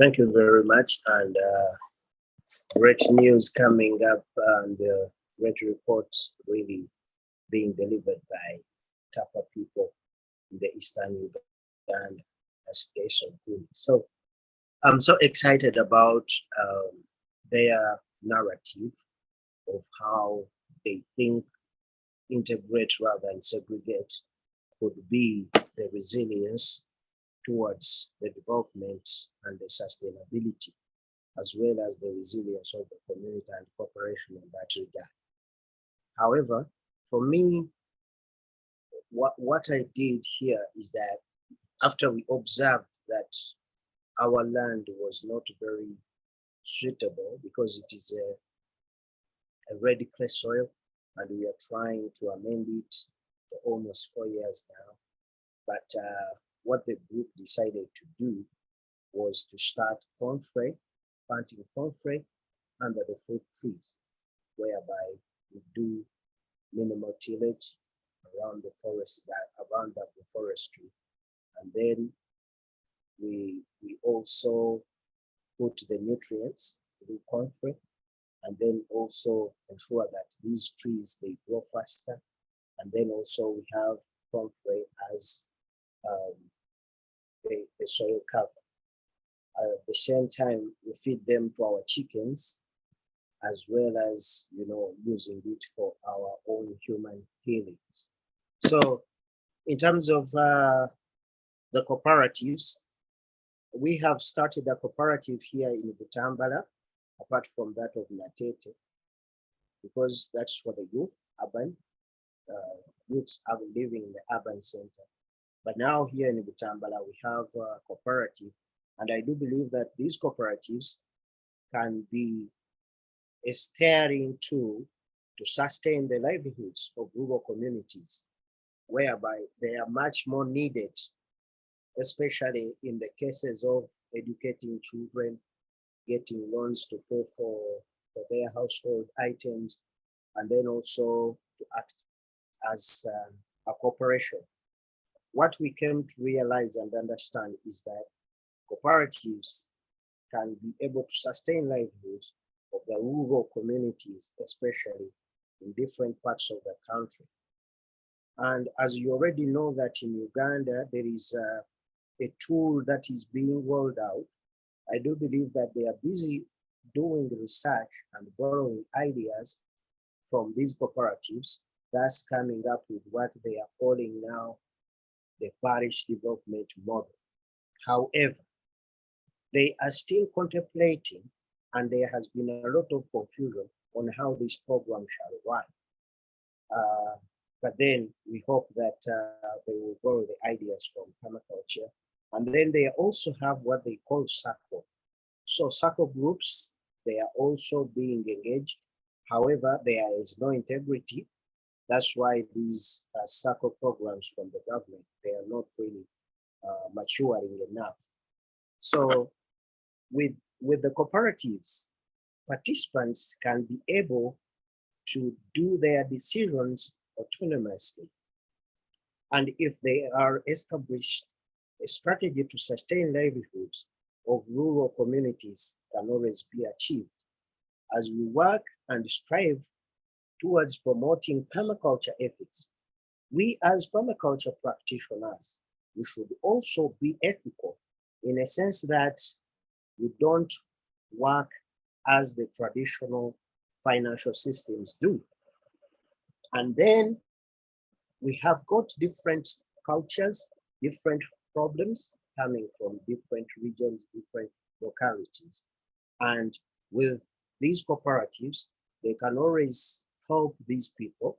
Thank you very much, and great news coming up, and great reports really being delivered by Tapa people in the Eastern Uganda station. So I'm so excited about their narrative of how they think integrate rather than segregate could be the resilience towards the development and the sustainability, as well as the resilience of the community and cooperation in that regard. However, for me, what I did here is that after we observed that our land was not very suitable because it is a ready clay soil, and we are trying to amend it for almost 4 years now. But what the group decided to do was to start planting corn under the fruit trees, whereby we do minimal tillage around the forest, around the forestry, and then we also put the nutrients through corn, and then also ensure that these trees, they grow faster, and then also we have corn as the soil cover. At the same time, we feed them to our chickens, as well as, using it for our own human healings. So in terms of the cooperatives, we have started a cooperative here in Butambala, apart from that of Natete, because that's for the youth, urban. Youths are living in the urban center. But now here in Butambala, we have a cooperative, and I do believe that these cooperatives can be a steering tool to sustain the livelihoods of rural communities, whereby they are much more needed, especially in the cases of educating children, getting loans to pay for their household items, and then also to act as a corporation. What we came to realize and understand is that cooperatives can be able to sustain livelihoods of the rural communities, especially in different parts of the country. And as you already know that in Uganda, there is a tool that is being rolled out. I do believe that they are busy doing research and borrowing ideas from these cooperatives, thus coming up with what they are calling now the parish development model. However, they are still contemplating, and there has been a lot of confusion on how this program shall run. But then we hope that they will borrow the ideas from permaculture. And then they also have what they call circle. So circle groups, they are also being engaged. However, there is no integrity. That's why these circle programs from the government, they are not really maturing enough. So with the cooperatives, participants can be able to do their decisions autonomously. And if they are established, a strategy to sustain livelihoods of rural communities can always be achieved. As we work and strive towards promoting permaculture ethics, we as permaculture practitioners, we should also be ethical in a sense that we don't work as the traditional financial systems do. And then we have got different cultures, different problems coming from different regions, different localities. And with these cooperatives, they can always help these people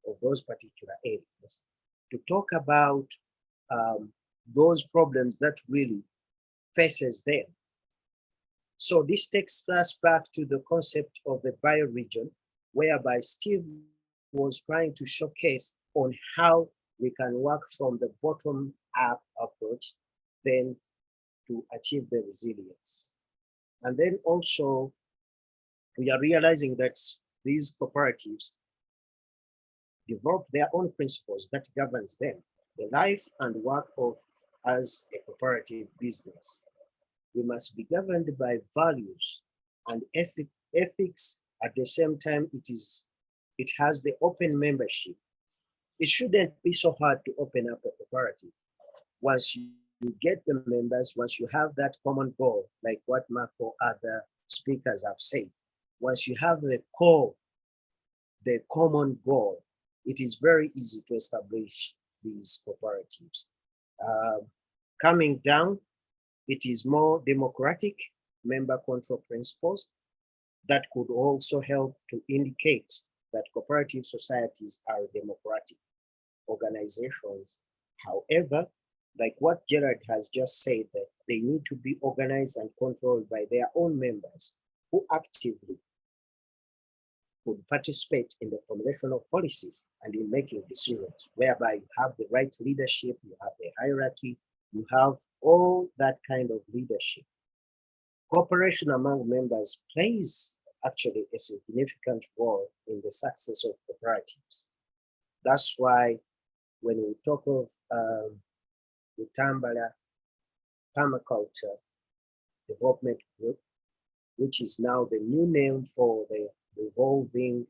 of those particular areas to talk about those problems that really faces them. So this takes us back to the concept of the bioregion, whereby Steve was trying to showcase on how we can work from the bottom up approach, then to achieve the resilience. And then also, we are realizing that these cooperatives develop their own principles that governs them, the life and work of as a cooperative business. We must be governed by values and ethics. At the same time, it has the open membership. It shouldn't be so hard to open up a cooperative. Once you get the members, once you have that common goal, like what Marco other speakers have said, once you have the core, the common goal, it is very easy to establish these cooperatives. Coming down, it is more democratic member control principles that could also help to indicate that cooperative societies are democratic organizations. However, like what Gerard has just said, that they need to be organized and controlled by their own members who actively would participate in the formulation of policies and in making decisions, whereby you have the right leadership, you have the hierarchy, you have all that kind of leadership. Cooperation among members plays actually a significant role in the success of cooperatives. That's why when we talk of the Tambala Permaculture Development Group, which is now the new name for the revolving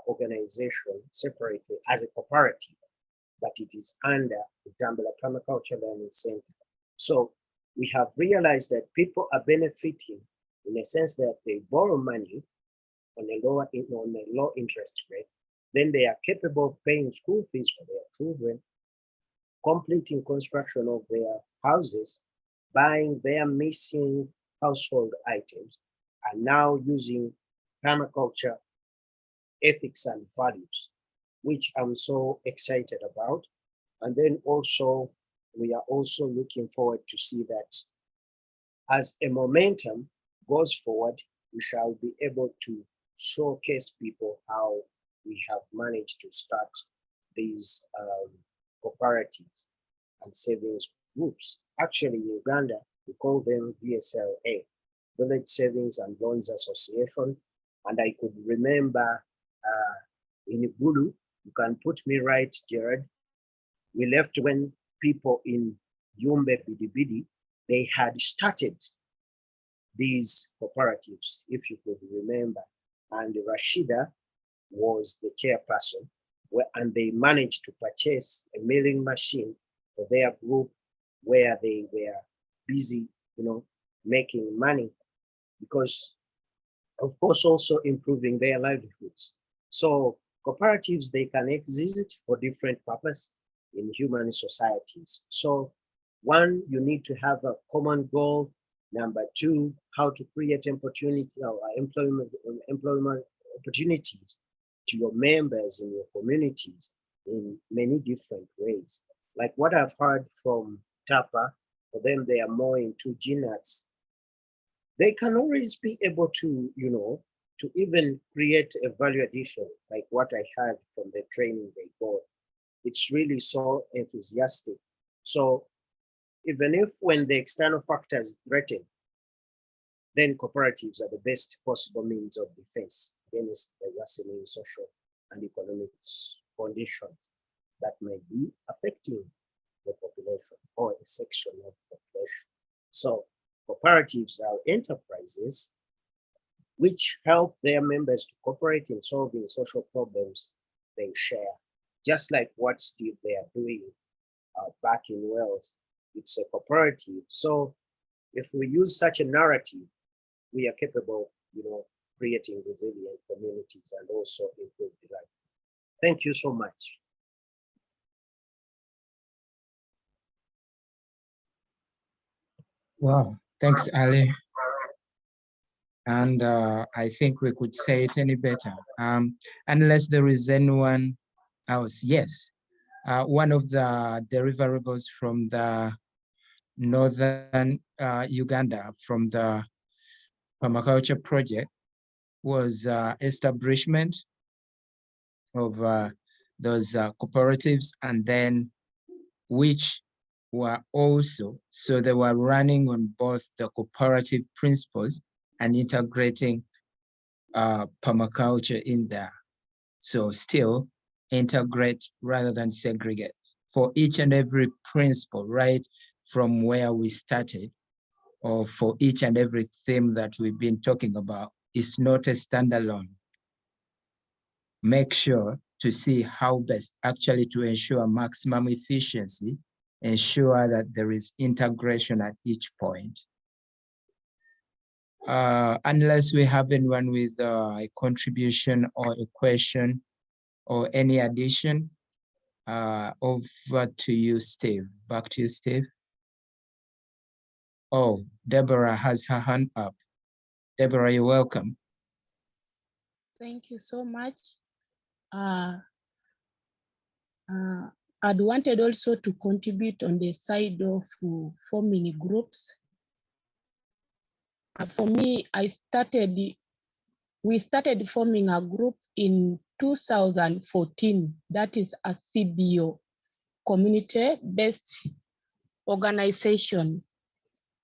organization separately as a cooperative, but it is under the Tambala Permaculture Learning Center. So we have realized that people are benefiting in a sense that they borrow money on a low interest rate, then they are capable of paying school fees for their children, completing construction of their houses, buying their missing household items, and now using permaculture ethics and values, which I'm so excited about. And then also, we are also looking forward to see that as a momentum goes forward, we shall be able to showcase people how we have managed to start these cooperatives and savings groups. Actually, in Uganda, we call them VSLA, Village Savings and Loans Association. And I could remember in Igulu, you can put me right, Gerard, we left when people in Yumbe Bidibidi, they had started these cooperatives, if you could remember. And Rashida was the chairperson, and they managed to purchase a milling machine for their group where they were busy, making money, because of course also improving their livelihoods. So cooperatives, they can exist for different purposes in human societies. So one, you need to have a common goal. Number two, how to create opportunity or employment opportunities to your members in your communities in many different ways. Like what I've heard from Tapa, for them, they are more into genetics they can always be able to, to even create a value addition, like what I had from the training they got. It's really so enthusiastic. So even if when the external factors threaten, then cooperatives are the best possible means of defense against the worsening social and economic conditions that may be affecting the population or a section of the population. So cooperatives are enterprises which help their members to cooperate in solving social problems they share. Just like what Steve they are doing back in Wales, it's a cooperative. So if we use such a narrative, we are capable, creating resilient communities and also improve the life. Thank you so much. Wow, thanks, Ali. And I think we could say it any better. Unless there is anyone else. Yes, one of the deliverables from the northern Uganda, from the Permaculture project, was establishment of those cooperatives, and then which were also, so they were running on both the cooperative principles and integrating permaculture in there. So still integrate rather than segregate for each and every principle, right from where we started, or for each and every theme that we've been talking about. It's not a standalone. Make sure to see how best actually to ensure maximum efficiency, ensure that there is integration at each point. Unless we have anyone with a contribution or a question or any addition, over to you, Steve. Back to you, Steve. Oh, Deborah has her hand up. Deborah, you're welcome. Thank you so much. I'd wanted also to contribute on the side of forming groups. For me, we started forming a group in 2014. That is a CBO, community-based organization,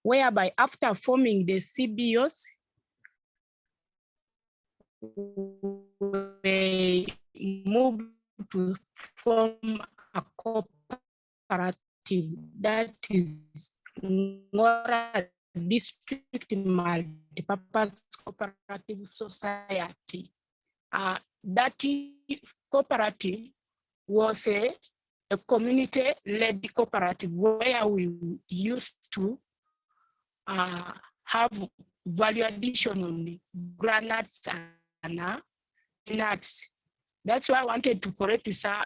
whereby after forming the CBOs, we moved to form a cooperative, that is Ngora District Multipurpose Cooperative Society. That cooperative was a community-led cooperative where we used to have value addition on granules and nuts. That's why I wanted to correct Sir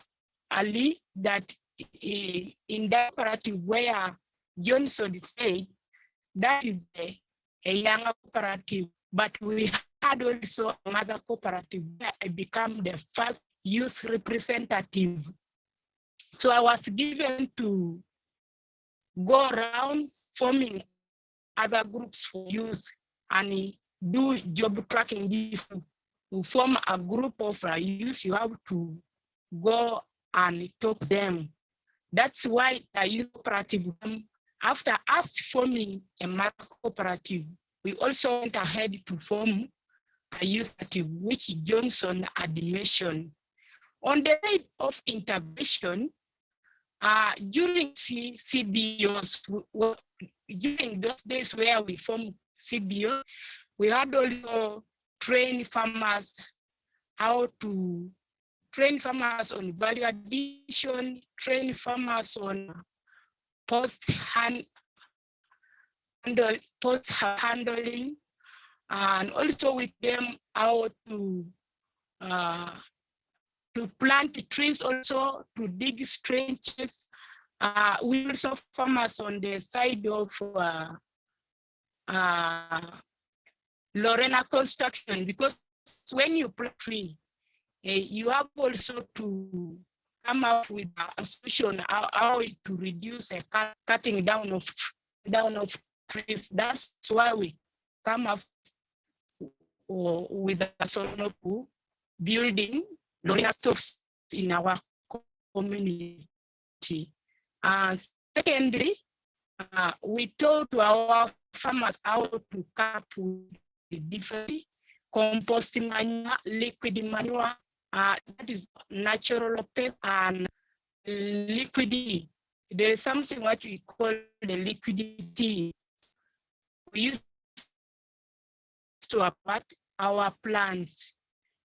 Ali that in that cooperative where Johnson said that is a younger cooperative, but we had also another cooperative where I became the first youth representative. So I was given to go around forming other groups for youth and do job tracking. To form a group of youth, you have to go and talk to them. That's why the youth cooperative, after us forming a mother cooperative, we also went ahead to form a youth cooperative, which Johnson had mentioned. On the side of integration, during CBOs, during those days where we formed CBO, we had also train farmers how to train farmers on value addition, train farmers on post handling, and also with them how to plant trees, also to dig trenches. We also farmers on the side of Lorena construction, because when you plant tree, you have also to come up with a solution how to reduce cutting down of trees. That's why we come up with a sonopu building loneliness stops in our community. Secondly, we taught our farmers how to cut with the different compost manure, liquid manure, that is natural pest, and liquidity. There is something what we call the liquidity. We used to apart our plants.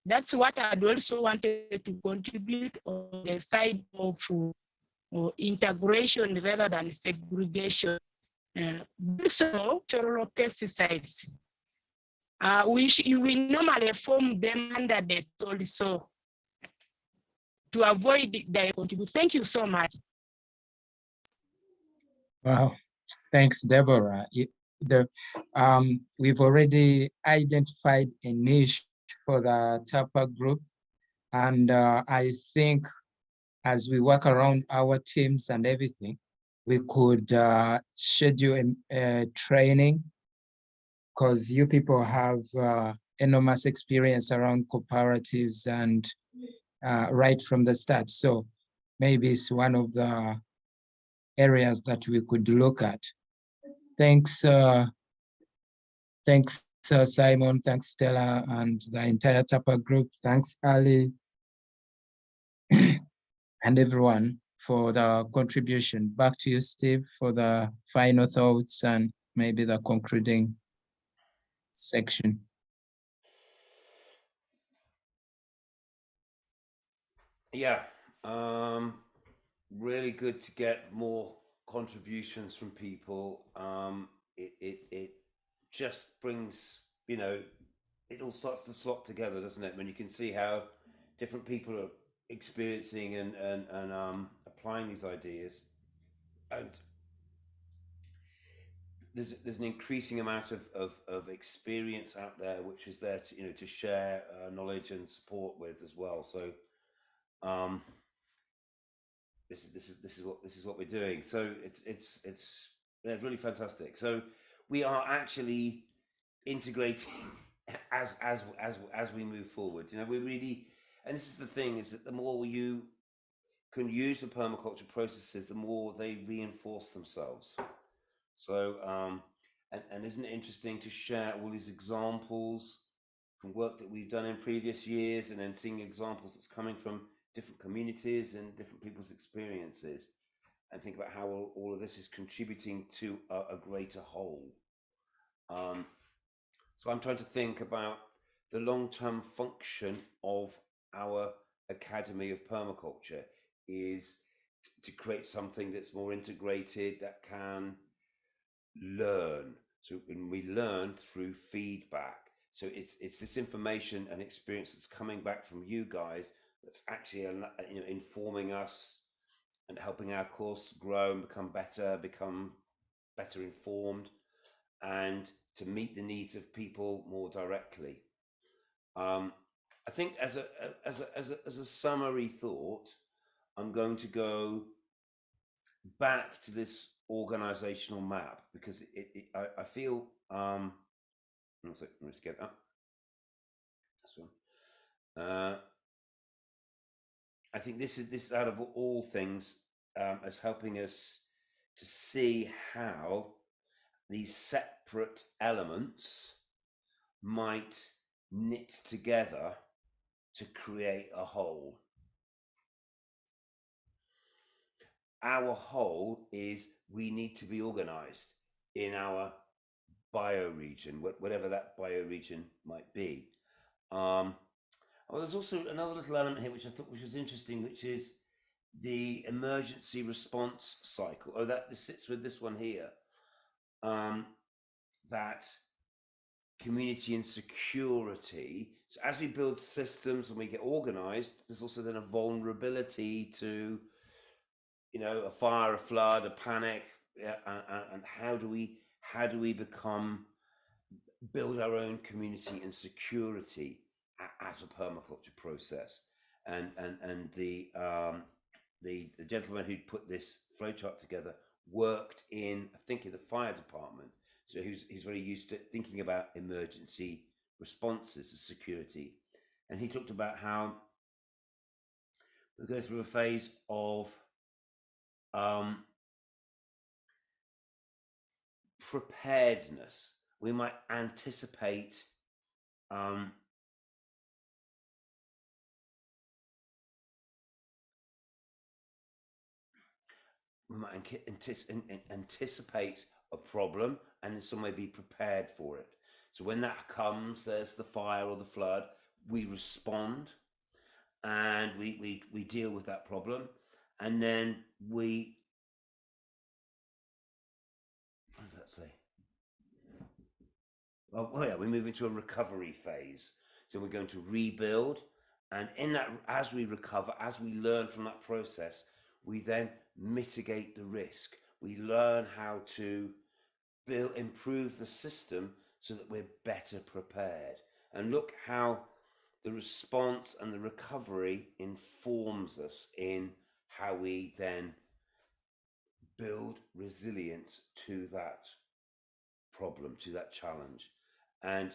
That's what I'd also wanted to contribute on the side of integration rather than segregation. Also, natural pesticides. We normally form them under the soil to avoid the contribute. Thank you so much. Wow, thanks, Deborah. We've already identified a niche for the TAPA group, and I think as we work around our teams and everything, we could schedule a training, because you people have enormous experience around cooperatives and right from the start. So maybe it's one of the areas that we could look at. Thanks, Simon. Thanks, Stella, and the entire TAPA group. Thanks, Ali, and everyone for the contribution. Back to you, Steve, for the final thoughts and maybe the concluding section. Yeah, really good to get more contributions from people. It just brings, you know, it all starts to slot together, doesn't it? When you can see how different people are experiencing and applying these ideas, and there's an increasing amount of experience out there which is there to, you know, to share knowledge and support with as well. So this is what we're doing. So it's really fantastic. So we are actually integrating as we move forward. You know, we really, and this is the thing, is that the more you can use the permaculture processes, the more they reinforce themselves. So and isn't it interesting to share all these examples from work that we've done in previous years, and then seeing examples that's coming from different communities and different people's experiences, and think about how all of this is contributing to a greater whole. So I'm trying to think about the long-term function of our Academy of Permaculture is to create something that's more integrated, that can learn. So when we learn through feedback, so it's this information and experience that's coming back from you guys that's actually, you know, informing us and helping our course grow and become better informed, and to meet the needs of people more directly. I think as a summary thought, I'm going to go back to this organizational map, because I feel let's get up this one. I think this is out of all things as helping us to see how these separate elements might knit together to create a whole. Our whole is we need to be organized in our bioregion, whatever that bioregion might be. Well, there's also another little element here which I thought was interesting, which is the emergency response cycle. Oh, that this sits with this one here. That community and security. So as we build systems and we get organized, there's also then a vulnerability to, you know, a fire, a flood, a panic, and how do we build our own community and security as a permaculture process? And the gentleman who'd put this flowchart together worked in, I think, in the fire department. So he's very used to thinking about emergency responses and security. And he talked about how we go through a phase of preparedness. We might anticipate anticipate a problem and in some way be prepared for it. So when that comes, there's the fire or the flood, we respond and we deal with that problem, and then what does that say? Oh yeah, we move into a recovery phase. So we're going to rebuild, and in that, as we recover, as we learn from that process, we then mitigate the risk. We learn how to improve the system so that we're better prepared. And look how the response and the recovery informs us in how we then build resilience to that problem, to that challenge. And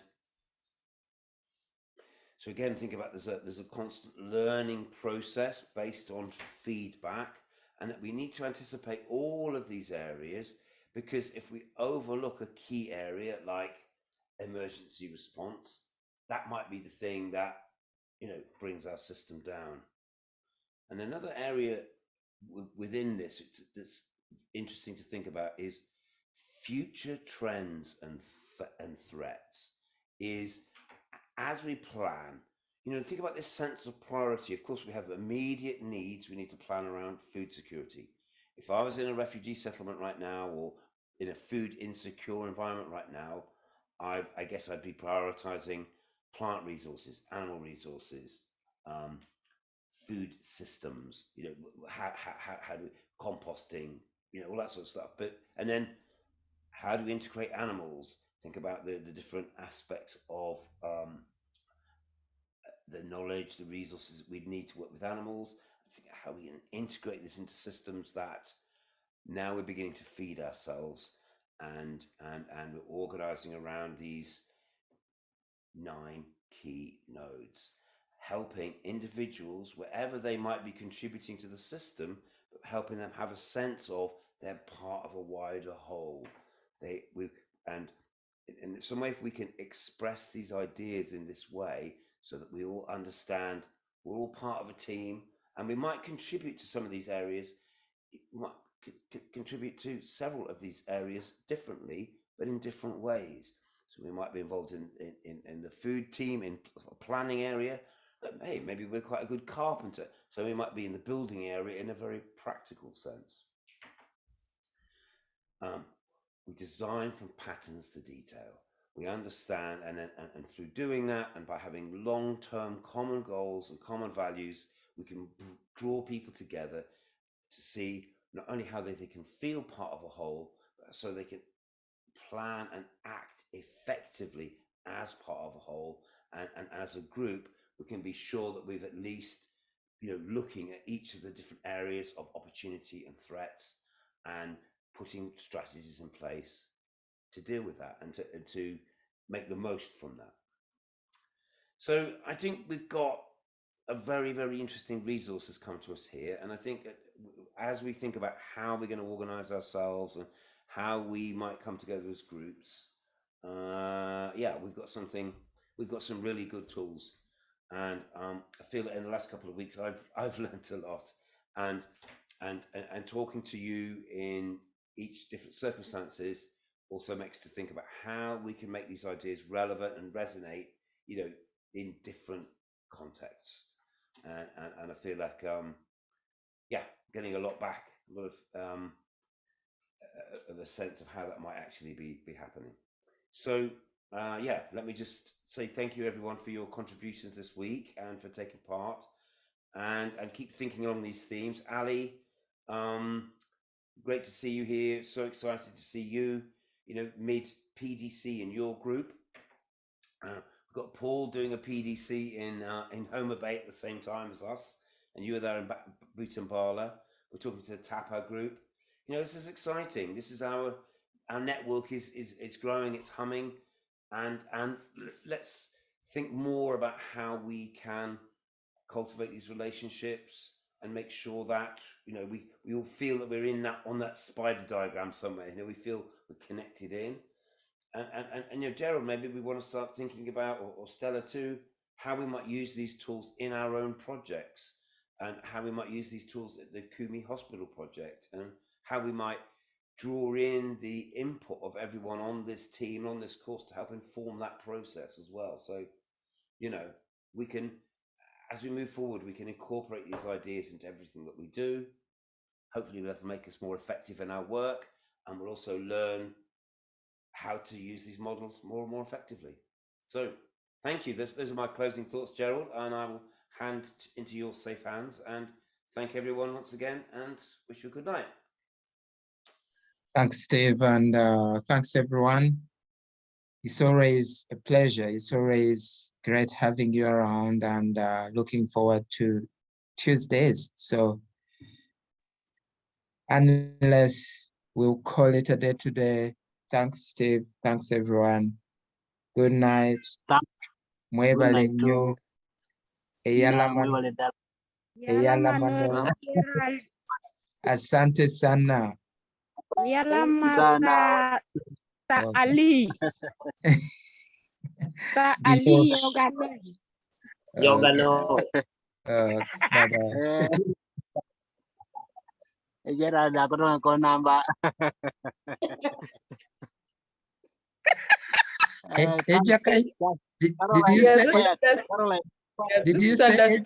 so again, think about there's a constant learning process based on feedback, and that we need to anticipate all of these areas, because if we overlook a key area like emergency response, that might be the thing that, you know, brings our system down. And another area within this that's interesting to think about is future trends and threats. Is as we plan, you know, think about this sense of priority. Of course, we have immediate needs. We need to plan around food security. If I was in a refugee settlement right now, or in a food insecure environment right now, I guess I'd be prioritizing plant resources, animal resources, food systems, you know, how do we, composting, you know, all that sort of stuff. But, and then how do we integrate animals? Think about the different aspects of the knowledge, the resources that we'd need to work with animals. Think how we can integrate this into systems that now we're beginning to feed ourselves, and we're organizing around these 9 key nodes, helping individuals wherever they might be contributing to the system, but helping them have a sense of they're part of a wider whole. And in some way, if we can express these ideas in this way, so that we all understand we're all part of a team, and we might contribute to some of these areas, we might contribute to several of these areas differently, but in different ways. So we might be involved in the food team, in a planning area, but hey, maybe we're quite a good carpenter, so we might be in the building area in a very practical sense. We design from patterns to detail. We understand, and through doing that, and by having long-term common goals and common values, we can draw people together to see not only how they can feel part of a whole, but so they can plan and act effectively as part of a whole, and as a group, we can be sure that we've at least, you know, looking at each of the different areas of opportunity and threats, and putting strategies in place to deal with that, and to make the most from that. So I think we've got a very, very interesting resource has come to us here, and I think that as we think about how we're going to organize ourselves and how we might come together as groups, yeah, we've got some really good tools, and I feel that in the last couple of weeks I've learned a lot, and talking to you in each different circumstances also makes to think about how we can make these ideas relevant and resonate, you know, in different contexts, and I feel like yeah, getting a lot back, a lot of a sense of how that might actually be happening. So yeah, let me just say thank you everyone for your contributions this week and for taking part, and keep thinking along these themes. Ali, great to see you here. So excited to see you, you know, mid PDC in your group. We've got Paul doing a PDC in Homer Bay at the same time as us, and you were there in Butambala. We're talking to the Tapa group. You know, this is exciting. This is our our network is growing, it's humming, and let's think more about how we can cultivate these relationships and make sure that, you know, we all feel that we're in that, on that spider diagram somewhere. You know, we feel we're connected in. And you know, Gerald, maybe we want to start thinking about, or Stella too, how we might use these tools in our own projects, and how we might use these tools at the Kumi Hospital project, and how we might draw in the input of everyone on this team, on this course, to help inform that process as well. So, you know, we can, as we move forward, we can incorporate these ideas into everything that we do. Hopefully that'll make us more effective in our work, and we'll also learn how to use these models more and more effectively. So thank you. Those are my closing thoughts, Gerald, and I will hand into your safe hands, and thank everyone once again, and wish you a good night. Thanks, Steve, and thanks everyone. It's always a pleasure. It's always great having you around, and looking forward to Tuesdays. So unless we'll call it a day today. Thanks, Steve. Thanks, everyone. Good night. Mwebale nyo. Eyala mano. Asante sana. Ta Ali. Ta Ali Yogano. Bye-bye. Gerald, aku don't call number. Ejakai, did you say? Did you say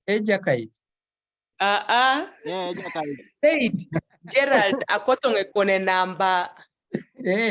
Ejakai? Yeah, Said Gerald akotonge kone namba.